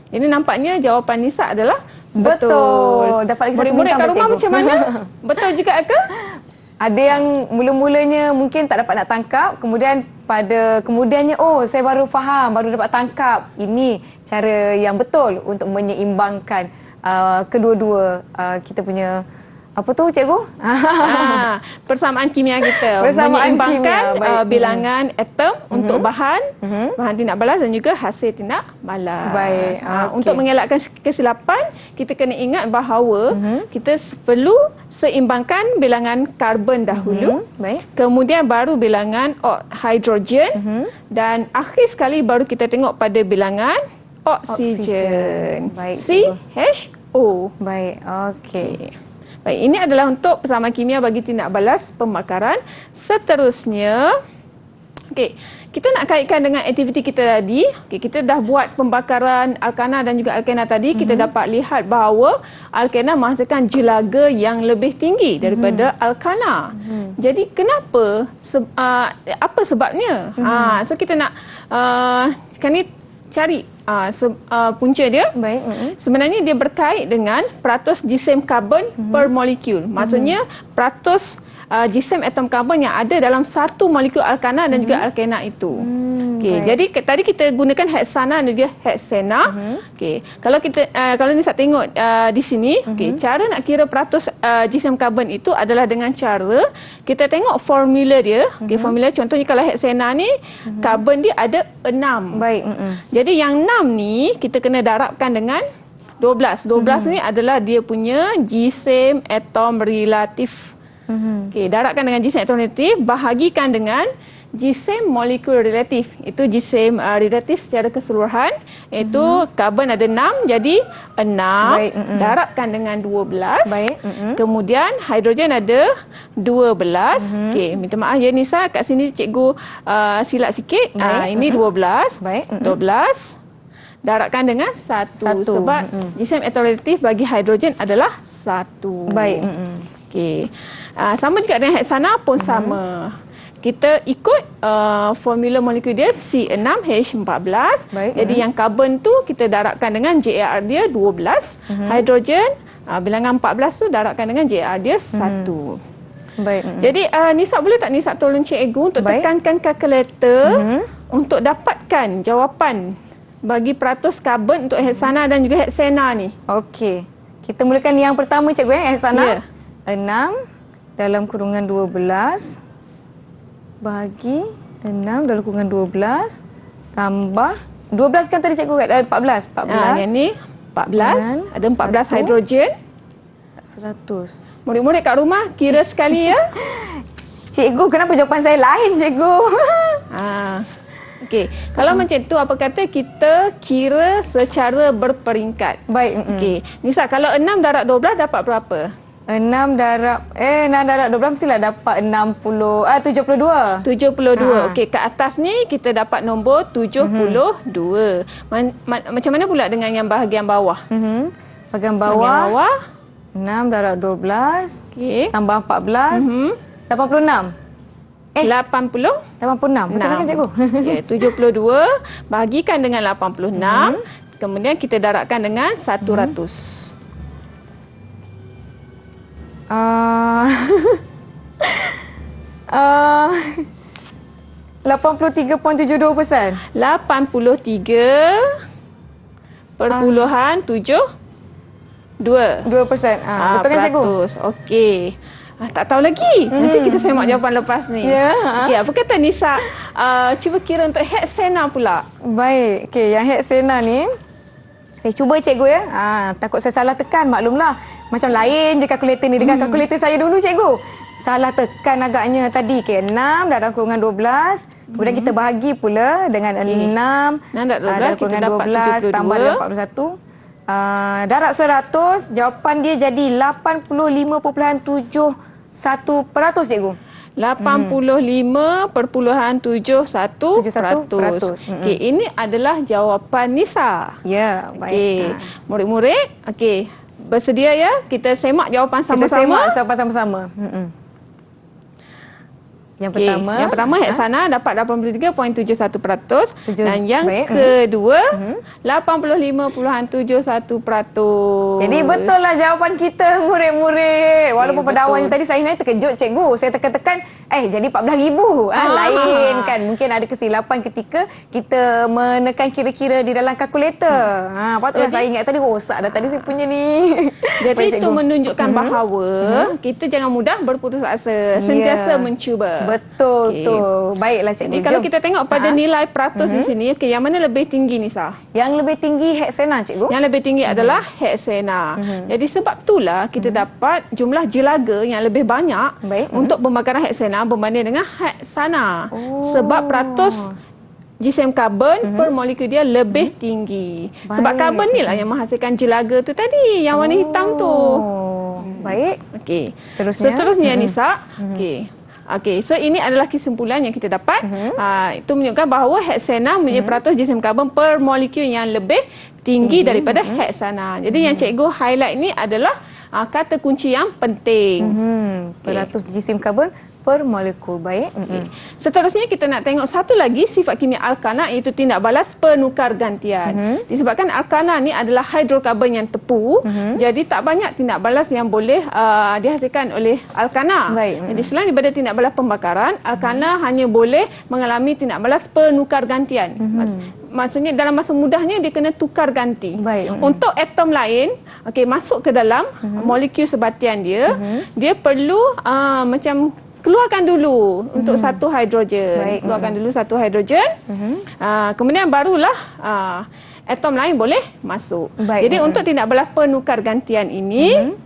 Ini nampaknya jawapan Nisa adalah
Betul. Dapat lagi satu
Murid-murid
bintang,
kat rumah
Cikgu.
macam mana? Betul juga ke?
Ada yang mula-mulanya mungkin tak dapat nak tangkap, kemudian pada kemudiannya saya baru faham, baru dapat tangkap. Ini cara yang betul untuk menyeimbangkan kedua-dua kita punya apa tu cikgu?
Persamaan kimia kita.
Persamaan
menyeimbangkan
kimia, baik.
bilangan atom untuk bahan tindak balas dan juga hasil tindak balas.
Baik, okey.
Untuk mengelakkan kesilapan, kita kena ingat bahawa kita perlu seimbangkan bilangan karbon dahulu.
Baik.
Kemudian baru bilangan hidrogen dan akhir sekali baru kita tengok pada bilangan oksigen.
Baik, cikgu.
CHO.
Baik, okey.
Baik, ini adalah untuk persamaan kimia bagi tindak balas pembakaran. Seterusnya, kita nak kaitkan dengan aktiviti kita tadi. Kita dah buat pembakaran alkana dan juga alkena tadi. Kita dapat lihat bahawa alkena menghasilkan jelaga yang lebih tinggi daripada alkana. Jadi kenapa? Apa sebabnya? So kita nak sekarang ni cari punca dia.
Baik.
Sebenarnya dia berkait dengan peratus jisim karbon per molekul. Maksudnya peratus jisim atom karbon yang ada dalam satu molekul alkana dan juga alkena itu. Okey, jadi tadi kita gunakan heksana dan dia heksena. Okey, kalau kita kalau ni saya tengok di sini, okey, cara nak kira peratus GSM karbon itu adalah dengan cara kita tengok formula dia. Okey, formula contohnya kalau heksena ni karbon dia ada 6.
Baik.
Jadi yang 6 ni kita kena darabkan dengan 12. 12 ni adalah dia punya GSM atom relatif. Okey, darabkan dengan GSM atom relatif, bahagikan dengan GSM molekul relatif. Itu GSM relatif secara keseluruhan. Itu karbon ada 6, jadi 6
Baik,
darabkan dengan 12.
Baik.
Kemudian hidrogen ada 12. Okey, minta maaf ya Nisa, kat sini cikgu silap sikit.
Baik.
Ini 12.
Baik.
12 darabkan dengan 1
Satu.
sebab GSM atom relatif bagi hidrogen adalah 1.
Baik.
Okey. Sama juga dengan heksana pun sama. Kita ikut formula molekul dia C6H14.
Baik.
Jadi yang karbon tu kita darabkan dengan JR dia 12. Hidrogen bilangan 14 tu darabkan dengan JR dia 1.
Baik.
Jadi Nisa boleh tak Nisa tolong cikgu untuk
Baik.
tekankan kalkulator untuk dapatkan jawapan bagi peratus karbon untuk heksana dan juga heksena ni.
Okey. Kita mulakan yang pertama cikgu
Ya.
heksana. 6 dalam kurungan 12 bahagi 6 dalam kurungan 12 tambah 12 kan tadi cikgu 14. 14.
Yang ni 14.
Dan
Ada 14
satu.
hidrogen.
100.
Murid-murid kat rumah kira sekali ya.
Cikgu, kenapa jawapan saya lain cikgu?
Okey. Kalau macam tu apa kata kita kira secara berperingkat.
Baik.
Okey. Nisa, kalau 6 darab 12 dapat berapa?
6 darab 12 mestilah dapat 72.
72. Okey, kat atas ni kita dapat nombor 72. Macam mana pula dengan yang bahagian bawah?
Bahagian
Bahagian
bawah
bawah.
6 darab 12
Okey.
tambah 14 86.
80.
86. Betul kan cikgu?
Ya, 72 bahagikan dengan 86. Kemudian kita darabkan dengan 100.
83.72%.
83.72.
2%. Betul kan cikgu?
peratus. Okey. Tak tahu lagi. Nanti kita semak jawapan lepas ni.
Ya.
Okey, apa kata Nisa? Cuba kira untuk heksena pula.
Baik. Okey, yang heksena ni saya cuba cikgu ya. Takut saya salah tekan, maklumlah. Macam lain je kalkulator ni dengan kalkulator saya dulu cikgu. Salah tekan agaknya tadi. Okey, 6 dalam kurungan 12. Kemudian kita bahagi pula dengan 6
dalam 12 kita dapat 72
tambah dengan 41. Darab 100, jawapan dia jadi 85.71% cikgu.
85.71%. Okey, ini adalah jawapan Nisa.
Ya,
Okey,
baik.
murid-murid, okey, bersedia ya? Kita semak jawapan
Kita
sama-sama.
semak jawapan sama-sama. Yang
Okey,
pertama,
yang pertama heksana dapat 83.71% dan yang
Baik.
kedua 85.71%.
jadi betul lah jawapan kita murid-murid. Walaupun
Okey,
pada
betul.
awalnya tadi saya naik terkejut cikgu. Saya tekan-tekan jadi 14,000. Lain kan. Mungkin ada kesilapan ketika kita menekan kira-kira di dalam kalkulator. Patutlah saya ingat tadi rosak dah tadi saya punya ni.
Jadi
Baik,
itu
cikgu.
menunjukkan bahawa kita jangan mudah berputus asa, sentiasa
Ya.
mencuba.
Betul
Okey.
tu. Baiklah cikgu.
Jadi kalau
Jom.
kita tengok pada nilai peratus di sini, okey, yang mana lebih tinggi Nisa?
Yang lebih tinggi heksena cikgu.
Yang lebih tinggi adalah heksena. Jadi sebab itulah kita dapat jumlah jelaga yang lebih banyak
Baik.
untuk pembakaran heksena berbanding dengan heksana. Sebab peratus GSM karbon per molekul dia lebih tinggi. Sebab
Baik.
karbon ni lah yang menghasilkan jelaga tu tadi, yang warna hitam tu.
Baik.
Okey.
Seterusnya.
Seterusnya Nisa. Okey. Okey, so ini adalah kesimpulan yang kita dapat. Itu menunjukkan bahawa heksana mempunyai peratus GSM karbon per molekul yang lebih tinggi daripada heksana. Jadi yang cikgu highlight ni adalah kata kunci yang penting.
Peratus GSM karbon per molekul. Baik.
Seterusnya kita nak tengok satu lagi sifat kimia alkana, iaitu tindak balas penukar gantian. Disebabkan alkana ni adalah hidrokarbon yang tepu, jadi tak banyak tindak balas yang boleh dihasilkan oleh alkana.
Baik.
Jadi selain daripada tindak balas pembakaran, alkana hanya boleh mengalami tindak balas penukar gantian. Maksudnya dalam masa mudahnya dia kena tukar ganti.
Baik.
Untuk atom lain, masuk ke dalam molekul sebatian dia, dia perlu macam keluarkan dulu untuk satu hidrogen.
Baik.
Keluarkan dulu satu hidrogen. Kemudian barulah atom lain boleh masuk.
Baik.
Jadi untuk tindak balas penukar gantian ini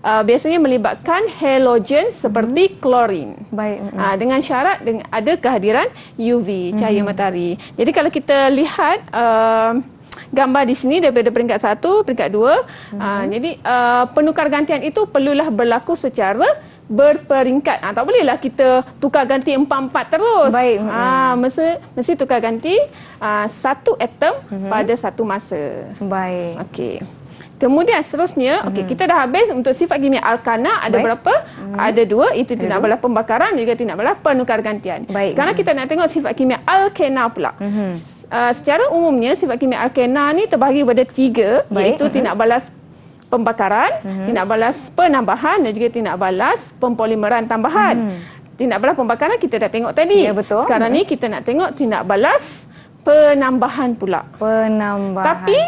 biasanya melibatkan halogen seperti klorin.
Baik.
Dengan syarat ada kehadiran UV, cahaya matahari. Jadi kalau kita lihat gambar di sini daripada peringkat 1, peringkat 2, jadi penukar gantian itu perlulah berlaku secara berperingkat. Tak bolehlah kita tukar ganti 4-4 terus.
Baik.
Mesti tukar ganti satu atom pada satu masa.
Baik.
Okey. Kemudian seterusnya, kita dah habis untuk sifat kimia alkana. Ada berapa? Ada 2, itu tindak balas pembakaran juga tindak balas penukar gantian.
Baik.
Sekarang kita nak tengok sifat kimia alkena pula. Secara umumnya sifat kimia alkena ni terbahagi pada 3, iaitu tindak balas pembakaran, tindak balas penambahan dan juga tindak balas pempolimeran tambahan. Tindak balas pembakaran kita dah tengok tadi.
Ya, betul.
Sekarang ni kita nak tengok tindak balas penambahan pula.
Penambahan.
Tapi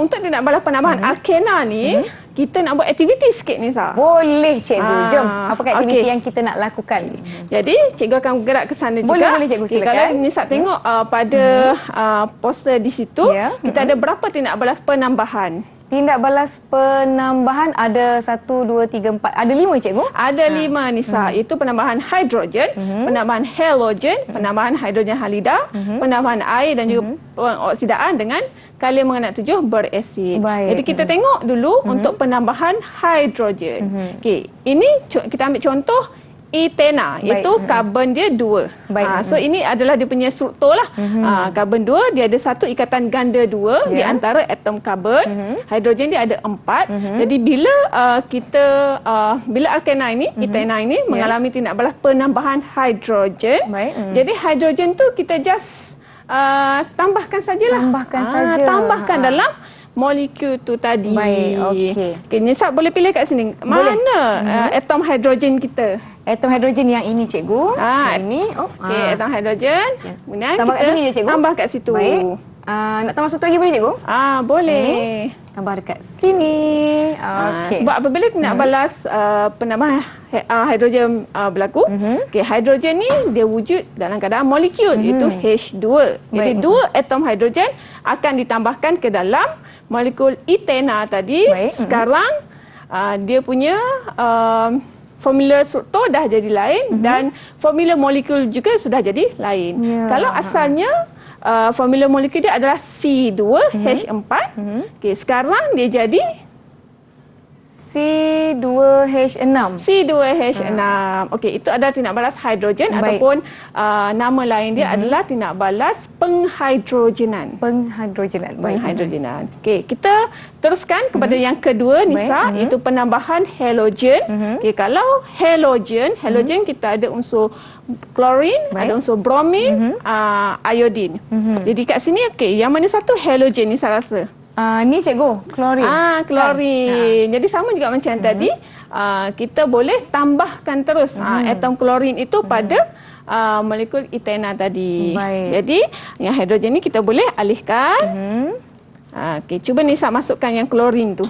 untuk tindak balas penambahan alkena ni, kita nak buat aktiviti sikit ni, Sah.
Boleh, cikgu. Jom. Apakah aktiviti
okey.
yang kita nak lakukan?
Jadi, cikgu akan bergerak ke sana
Boleh,
juga.
boleh, cikgu, silakan.
Kalau Nisa tengok pada poster di situ,
Ya.
kita ada berapa tindak balas penambahan?
Tindak balas penambahan ada 1, 2, 3, 4. Ada 5, cikgu?
Ada 5, Nisa. Itu penambahan hidrogen, penambahan halogen, penambahan hidrogen halida, penambahan air dan juga pengoksidaan dengan kalium manganat 7 berasid.
Baik.
Jadi kita tengok dulu untuk penambahan hidrogen. Okey, ini kita ambil contoh etena,
Baik.
iaitu karbon dia 2.
Baik.
So ini adalah dia punya struktur lah. Karbon 2 dia ada satu ikatan ganda 2 di
Ya.
antara atom karbon. Hidrogen dia ada 4. Jadi bila bila alkena ini, etena ini mengalami tindak balas penambahan hidrogen.
Baik.
Jadi hidrogen tu kita just tambahkan sajalah.
Tambahkan saja.
Tambahkan dalam molekul tu tadi.
Baik, okey.
Okay, Nisa boleh pilih kat sini.
Boleh.
Mana atom hidrogen kita?
Atom hidrogen yang ini, cikgu. Yang ini.
Okey, atom hidrogen. Kemudian
Tambah kat
kita
sini je, cikgu.
tambah kat situ.
Baik. Nak tambah satu lagi boleh, cikgu?
Boleh.
Tambah dekat sini. Okey.
Sebab apabila tindak balas penambahan hidrogen berlaku, hidrogen ni dia wujud dalam keadaan molekul, iaitu H2. Jadi
Baik.
2 atom hidrogen akan ditambahkan ke dalam molekul etena tadi.
Baik.
Sekarang dia punya formula struktur dah jadi lain dan formula molekul juga sudah jadi lain.
Ya.
Kalau asalnya formula molekul dia adalah C2H4. Okey, sekarang dia jadi
C2H6.
C2H6. Okey, itu adalah tindak balas hidrogen.
Baik.
Ataupun nama lain dia adalah tindak balas penghidrogenan.
Penghidrogenan. Baik.
Penghidrogenan. Okey, kita teruskan kepada yang kedua, Nisa, iaitu penambahan halogen. Okey, kalau halogen kita ada unsur klorin,
Baik.
ada unsur bromin, iodin. Jadi kat sini yang mana satu halogen ni saya rasa?
Ni cikgu, klorin.
Klorin. Jadi sama juga macam tadi, kita boleh tambahkan terus atom klorin itu pada molekul etena tadi.
Baik.
Jadi yang hidrogen ni kita boleh alihkan. Okey, cuba Nisa masukkan yang klorin tu.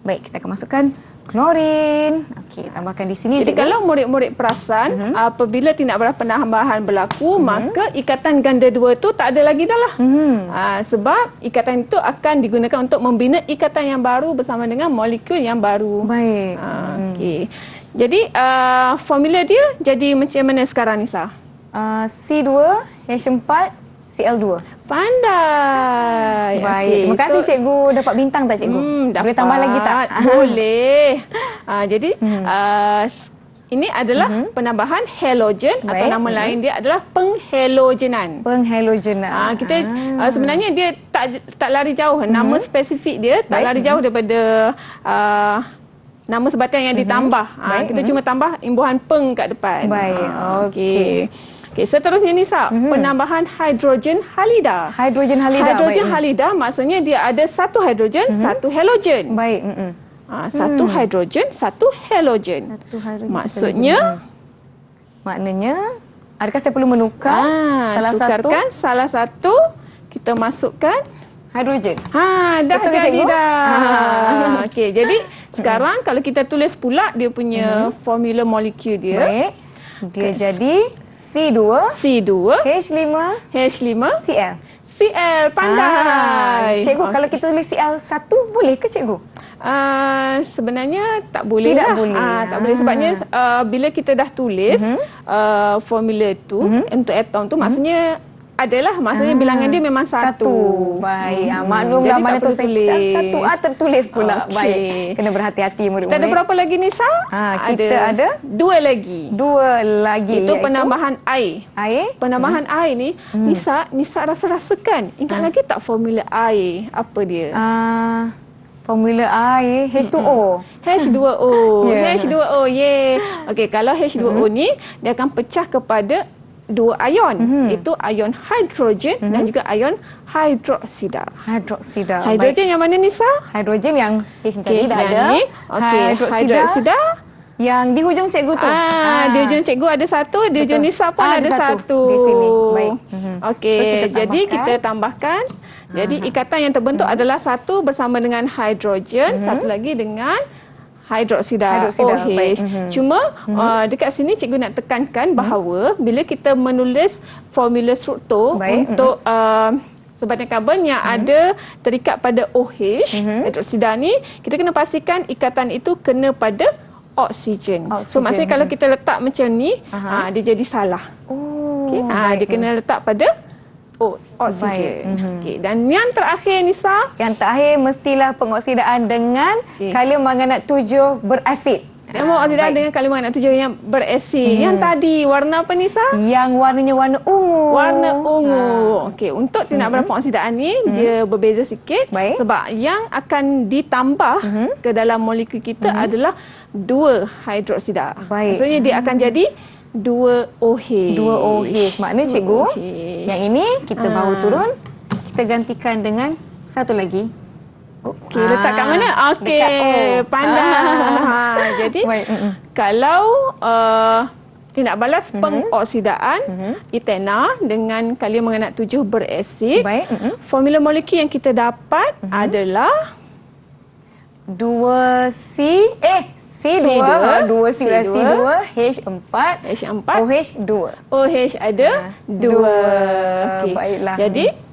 Baik, kita akan masukkan klorin. Okey, tambahkan di sini,
Jadi
cikgu.
kalau murid-murid perasan, apabila tindak balas penambahan berlaku, maka ikatan ganda 2 tu tak ada lagi dah lah. Sebab ikatan itu akan digunakan untuk membina ikatan yang baru bersama dengan molekul yang baru.
Baik.
Okey. Jadi formula dia jadi macam mana sekarang, Nisa?
C2H4Cl2.
Pandai.
Baik.
Okey,
Terima kasih,
so-
cikgu. Dapat bintang tak, cikgu? Boleh tambah lagi tak?
Boleh. Jadi ini adalah penambahan halogen atau
Baik.
nama lain dia adalah penghalogenan.
Penghalogenan.
Kita sebenarnya dia tak lari jauh. Nama spesifik dia tak
Baik.
lari jauh daripada nama sebatian yang ditambah. Kita cuma tambah imbuhan peng kat depan.
Baik. Okey.
Okey, seterusnya Nisa, penambahan hidrogen halida.
Hidrogen halida.
Hidrogen halida maksudnya dia ada satu hidrogen, satu halogen.
Baik.
Satu hidrogen, satu halogen.
Satu hidrogen. Maknanya adakah saya perlu menukar
tukarkan salah satu, kita masukkan
hidrogen.
Dah
Betul,
jadi
cikgu?
dah. Okey, jadi sekarang kalau kita tulis pula dia punya formula molekul dia.
Baik. Dia jadi C2
C2
H5
H5
Cl.
Cl, pandai.
Cikgu, kalau kita tulis Cl1 boleh ke cikgu?
Sebenarnya tak boleh
Tidak
lah.
boleh.
Tak boleh sebabnya bila kita dah tulis formula tu untuk atom tu maksudnya bilangan dia memang satu.
Baik. Maklumlah
Jadi
mana
tak
tu
perlu tulis.
satu A tertulis pula.
Okey.
Baik. Kena berhati-hati murid-murid.
Kita ada berapa lagi Nisa?
Kita ada
dua lagi.
dua lagi.
Itu penambahan air.
Air.
Penambahan air ni, Nisa rasa-rasakan. Ingat lagi tak formula air? Apa dia?
Formula air H2O.
H2O.
Yeah.
H2O. Okey, kalau H2O ni dia akan pecah kepada dua ion. Itu ion hidrogen dan juga ion hidroksida.
Hidroksida.
Hidrogen yang mana Nisa?
Hidrogen yang H tadi dah
yang
ada.
ni. Okey, hidroksida.
Yang di hujung cikgu tu.
Di hujung cikgu ada satu, di hujung Nisa pun ada satu.
Di sini. Baik.
Okey,
So,
jadi kita tambahkan. Jadi ikatan yang terbentuk adalah satu bersama dengan hidrogen, satu lagi dengan hidroksida OH.
Baik.
Cuma dekat sini cikgu nak tekankan bahawa bila kita menulis formula struktur untuk sebatian karbon yang ada terikat pada OH, hidroksida ni, kita kena pastikan ikatan itu kena pada oksigen. So maksudnya kalau kita letak macam ni, dia jadi salah. Okay? Dia kena letak pada oksigen. Okay. Dan yang terakhir Nisa,
yang terakhir mestilah pengoksidaan dengan kalium manganat 7 berasid.
Pengoksidaan dengan kalium manganat 7 yang berasid. Yang tadi warna apa Nisa?
Yang warnanya warna ungu.
Warna ungu. Okey, untuk tindak balas pengoksidaan ni dia berbeza sikit. Sebab yang akan ditambah ke dalam molekul kita adalah 2 hidroksida. Maksudnya dia akan jadi 2 OH.
2 OH. Maknanya cikgu, yang ini kita bawa turun, kita gantikan dengan satu lagi.
Okey, letak kat mana? Okey, pandai. Jadi, kalau tindak balas pengoksidaan etena dengan kalium manganat 7 berasid, formula molekul yang kita dapat adalah C2 H4 OH ada 2.
Baiklah.
Jadi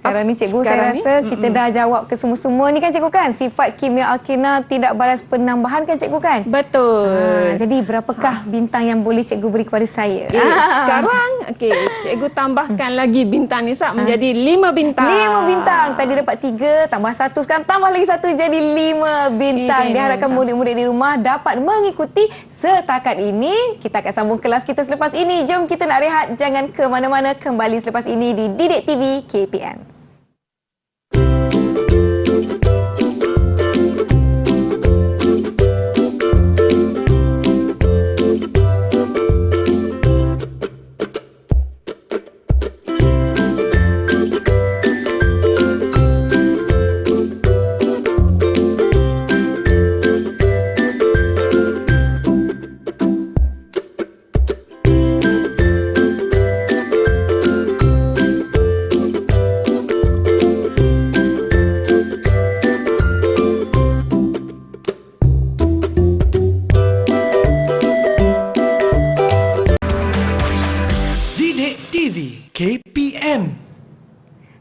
sekarang ni cikgu saya rasa kita dah jawab ke semua-semua ni kan cikgu kan? Sifat kimia alkena tidak balas penambahan kan cikgu kan?
Betul.
Jadi berapakah bintang yang boleh cikgu beri kepada saya?
Sekarang cikgu tambahkan lagi bintang Nisa menjadi 5 bintang.
5 bintang. Tadi dapat 3 tambah 1, sekarang tambah lagi 1 jadi 5 bintang. Diharapkan murid-murid di rumah dapat mengikuti setakat ini. Kita akan sambung kelas kita selepas ini. Jom kita nak rehat, jangan ke mana-mana, kembali selepas ini di Didik TV KPM.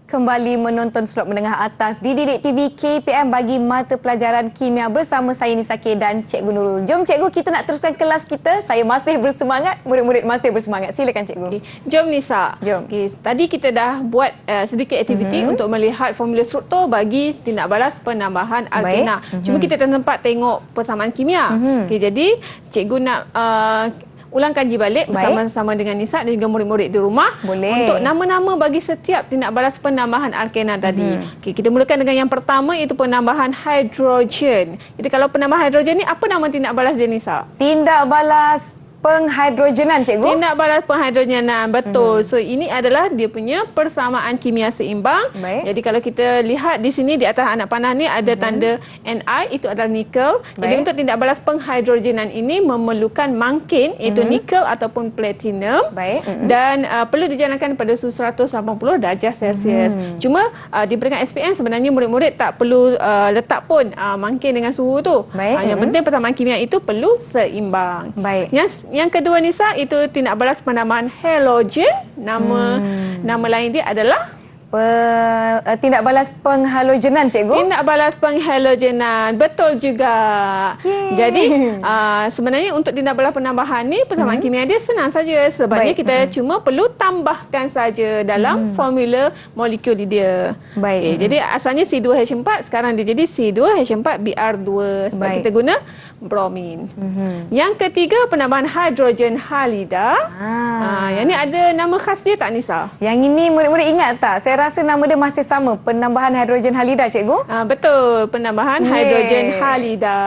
Kembali menonton slot menengah atas di Didik TV KPM bagi mata pelajaran kimia bersama saya Nisa K dan Cikgu Nurul. Jom cikgu, kita nak teruskan kelas kita. Saya masih bersemangat, murid-murid masih bersemangat. Silakan cikgu.
Jom Nisa.
Jom.
Tadi kita dah buat sedikit aktiviti untuk melihat formula struktur bagi tindak balas penambahan alkena. Cuma kita tak sempat tengok persamaan kimia. Jadi cikgu nak ulang kaji balik
Baik.
bersama-sama dengan Nisa dan juga murid-murid di rumah.
Boleh.
Untuk nama-nama bagi setiap tindak balas penambahan alkena tadi. Okey, kita mulakan dengan yang pertama iaitu penambahan hidrogen. Jadi kalau penambahan hidrogen ni apa nama tindak balas dia, Nisa?
Tindak balas penghidrogenan, cikgu.
Tindak balas penghidrogenan, betul. So ini adalah dia punya persamaan kimia seimbang.
Baik.
Jadi kalau kita lihat di sini di atas anak panah ni ada tanda Ni, itu adalah nikel. Jadi
Baik.
untuk tindak balas penghidrogenan ini memerlukan mangkin iaitu nikel ataupun platinum.
Baik.
Dan perlu dijalankan pada suhu 180 darjah Celsius. Cuma diberikan SPM sebenarnya murid-murid tak perlu letak pun mangkin dengan suhu tu.
Baik.
Yang penting persamaan kimia itu perlu seimbang.
Baik.
Yang kedua, Nisa, itu tindak balas penambahan halogen. Nama lain dia adalah
Tindak balas penghalogenan, cikgu.
tindak balas penghalogenan. Betul juga.
Yeay.
Jadi sebenarnya untuk tindak balas penambahan ni persamaan kimia dia senang saja. Sebabnya
Baik.
kita cuma perlu tambahkan saja dalam formula molekul dia.
Baik.
Okey, jadi asalnya C2H4, sekarang dia jadi C2H4Br2 sebab
Baik.
kita guna bromin. Yang ketiga, penambahan hidrogen halida. Yang ni ada nama khas dia tak, Nisa?
Yang ini murid-murid ingat tak? Saya rasa nama dia masih sama, penambahan hidrogen halida, cikgu.
Betul, penambahan
Yeay.
hidrogen halida.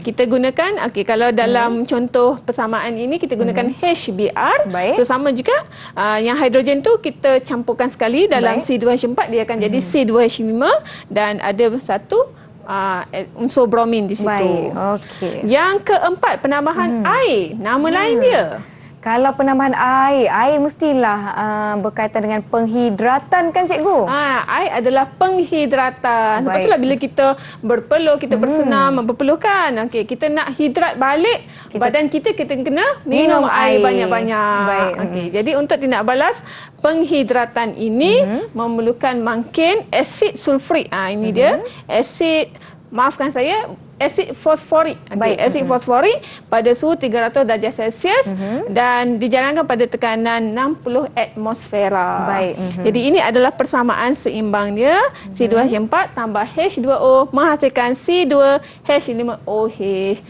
Kita gunakan, kalau dalam contoh persamaan ini kita gunakan HBr.
Baik.
So sama juga yang hidrogen tu kita campurkan sekali dalam
Baik.
C2H4, dia akan jadi C2H5 dan ada satu unsur bromin di situ.
Baik, okey.
Yang keempat, penambahan air. Nama lain dia.
Kalau penambahan air mestilah berkaitan dengan penghidratan, kan, cikgu?
Air adalah penghidratan. Sebab
Baik.
itulah bila kita berpeluh, kita bersenam, berpeluhkan. Okey, kita nak hidrat balik badan kita kena minum air banyak-banyak.
Baik.
Okey, jadi untuk tindak balas penghidratan ini memerlukan mangkin asid sulfurik. Ini dia, asid, maafkan saya, asid fosforik.
Baik.
Asid fosforik pada suhu 300 darjah Celsius dan dijalankan pada tekanan 60 atmosfera.
Baik.
Jadi ini adalah persamaan seimbang dia. C2H4 tambah H2O menghasilkan C2H5OH.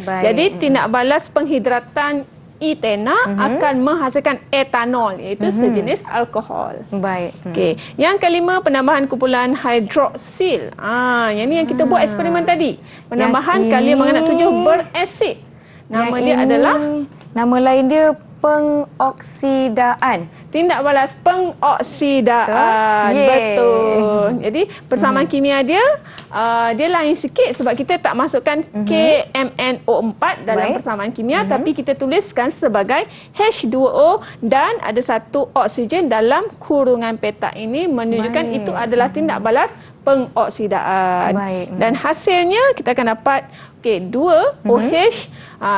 Baik.
Jadi tindak balas penghidratan etena akan menghasilkan etanol, iaitu sejenis alkohol.
Baik.
Okey, yang kelima, penambahan kumpulan hidroksil. Yang ni yang kita buat eksperimen tadi. Penambahan
Yang
kalium
ini-
manganat 7 berasid. Nama
Yang
dia
ini,
adalah
nama lain dia pengoksidaan.
tindak balas pengoksidaan.
Yeay.
Betul. Jadi persamaan kimia dia dia lain sikit sebab kita tak masukkan KMNO4 dalam
Baik.
persamaan kimia, tapi kita tuliskan sebagai H2O dan ada satu oksigen dalam kurungan petak ini menunjukkan
Baik.
itu adalah tindak balas pengoksidaan.
Baik.
Dan hasilnya kita akan dapat 2 OH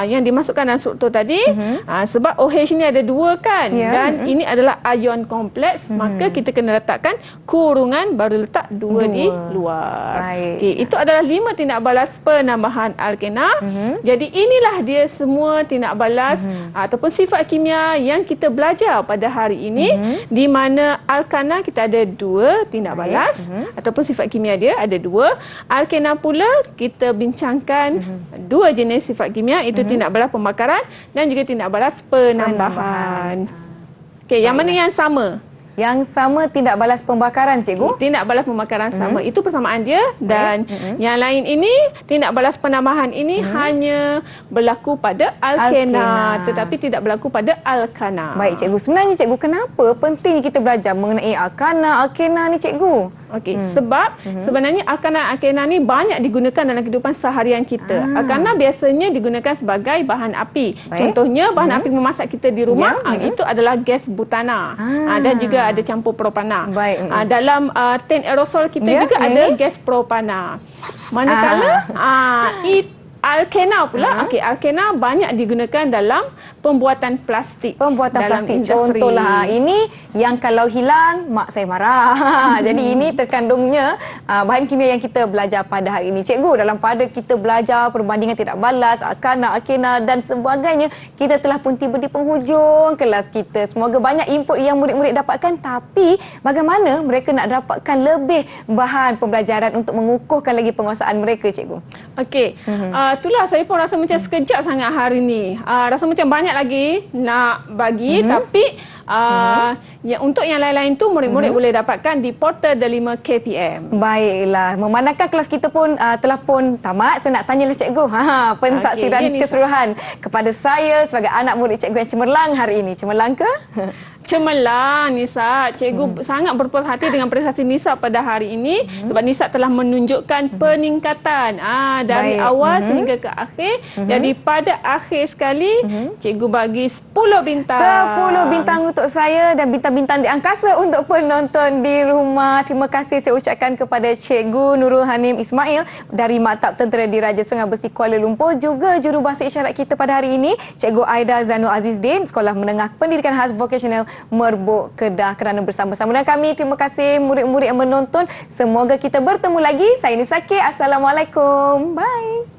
yang dimasukkan dalam struktur tadi. Sebab OH ni ada 2 kan,
Ya.
dan ini adalah ion kompleks, maka kita kena letakkan kurungan baru letak 2 di luar.
Baik.
Okey, itu adalah 5 tindak balas penambahan alkena. Jadi inilah dia semua tindak balas ataupun sifat kimia yang kita belajar pada hari ini, di mana alkana kita ada 2 tindak balas ataupun sifat kimia dia ada 2. Alkena pula kita bincangkan 2 jenis sifat kimia, itu tindak balas pembakaran dan juga tindak balas penambahan. Okey, yang mana yang sama?
Yang sama tindak balas pembakaran, cikgu.
Tindak balas pembakaran sama. Itu persamaan dia. Dan yang lain ini, tindak balas penambahan ini hanya berlaku pada alkena, tetapi tidak berlaku pada alkana.
Baik, cikgu. Sebenarnya, cikgu, kenapa penting kita belajar mengenai alkana ni, cikgu?
Okey, sebab sebenarnya alkana ni banyak digunakan dalam kehidupan seharian kita. Alkana biasanya digunakan sebagai bahan api.
Baik.
Contohnya bahan api memasak kita di rumah,
Ya,
itu adalah gas butana. Dan juga ada campur propana.
Baik.
Dalam tin aerosol kita
Ya,
juga
yang
ada
ini?
gas propana. Manakala alkena pula, alkena banyak digunakan dalam pembuatan plastik.
Pembuatan
dalam
plastik.
industri.
Contohlah, ini yang kalau hilang, mak saya marah. Jadi ini terkandungnya bahan kimia yang kita belajar pada hari ini. Cikgu, dalam pada kita belajar perbandingan tidak balas, alkana dan sebagainya, kita telah pun tiba di penghujung kelas kita. Semoga banyak input yang murid-murid dapatkan, tapi bagaimana mereka nak dapatkan lebih bahan pembelajaran untuk mengukuhkan lagi penguasaan mereka, cikgu?
Okey, itulah saya pun rasa macam sekejap sangat hari ni. Rasa macam banyak lagi nak bagi, tapi untuk yang lain-lain tu murid-murid boleh dapatkan di portal Delima KPM.
Baiklah, memandangkan kelas kita pun telah pun tamat, saya nak tanyalah cikgu, pentaksiran keseluruhan kepada saya sebagai anak murid cikgu yang cemerlang hari ini. Cemerlang ke?
Cemerlang, Nisa. Cikgu sangat berpuas hati dengan prestasi Nisa pada hari ini sebab Nisa telah menunjukkan peningkatan dari awal sehingga ke akhir. Jadi pada akhir sekali, cikgu bagi 10 bintang.
10 bintang untuk saya dan bintang-bintang di angkasa untuk penonton di rumah. Terima kasih saya ucapkan kepada Cikgu Nurul Hanim Ismail dari Maktab Tentera Diraja Sungai Besi Kuala Lumpur, juga jurubahasa isyarat kita pada hari ini, Cikgu Aida Zanul Azizdin, Sekolah Menengah Pendidikan Khas Vocational Merbuk Kedah, kerana bersama-sama dengan kami. Terima kasih murid-murid yang menonton. Semoga kita bertemu lagi. Saya Nisa K. Assalamualaikum. Bye.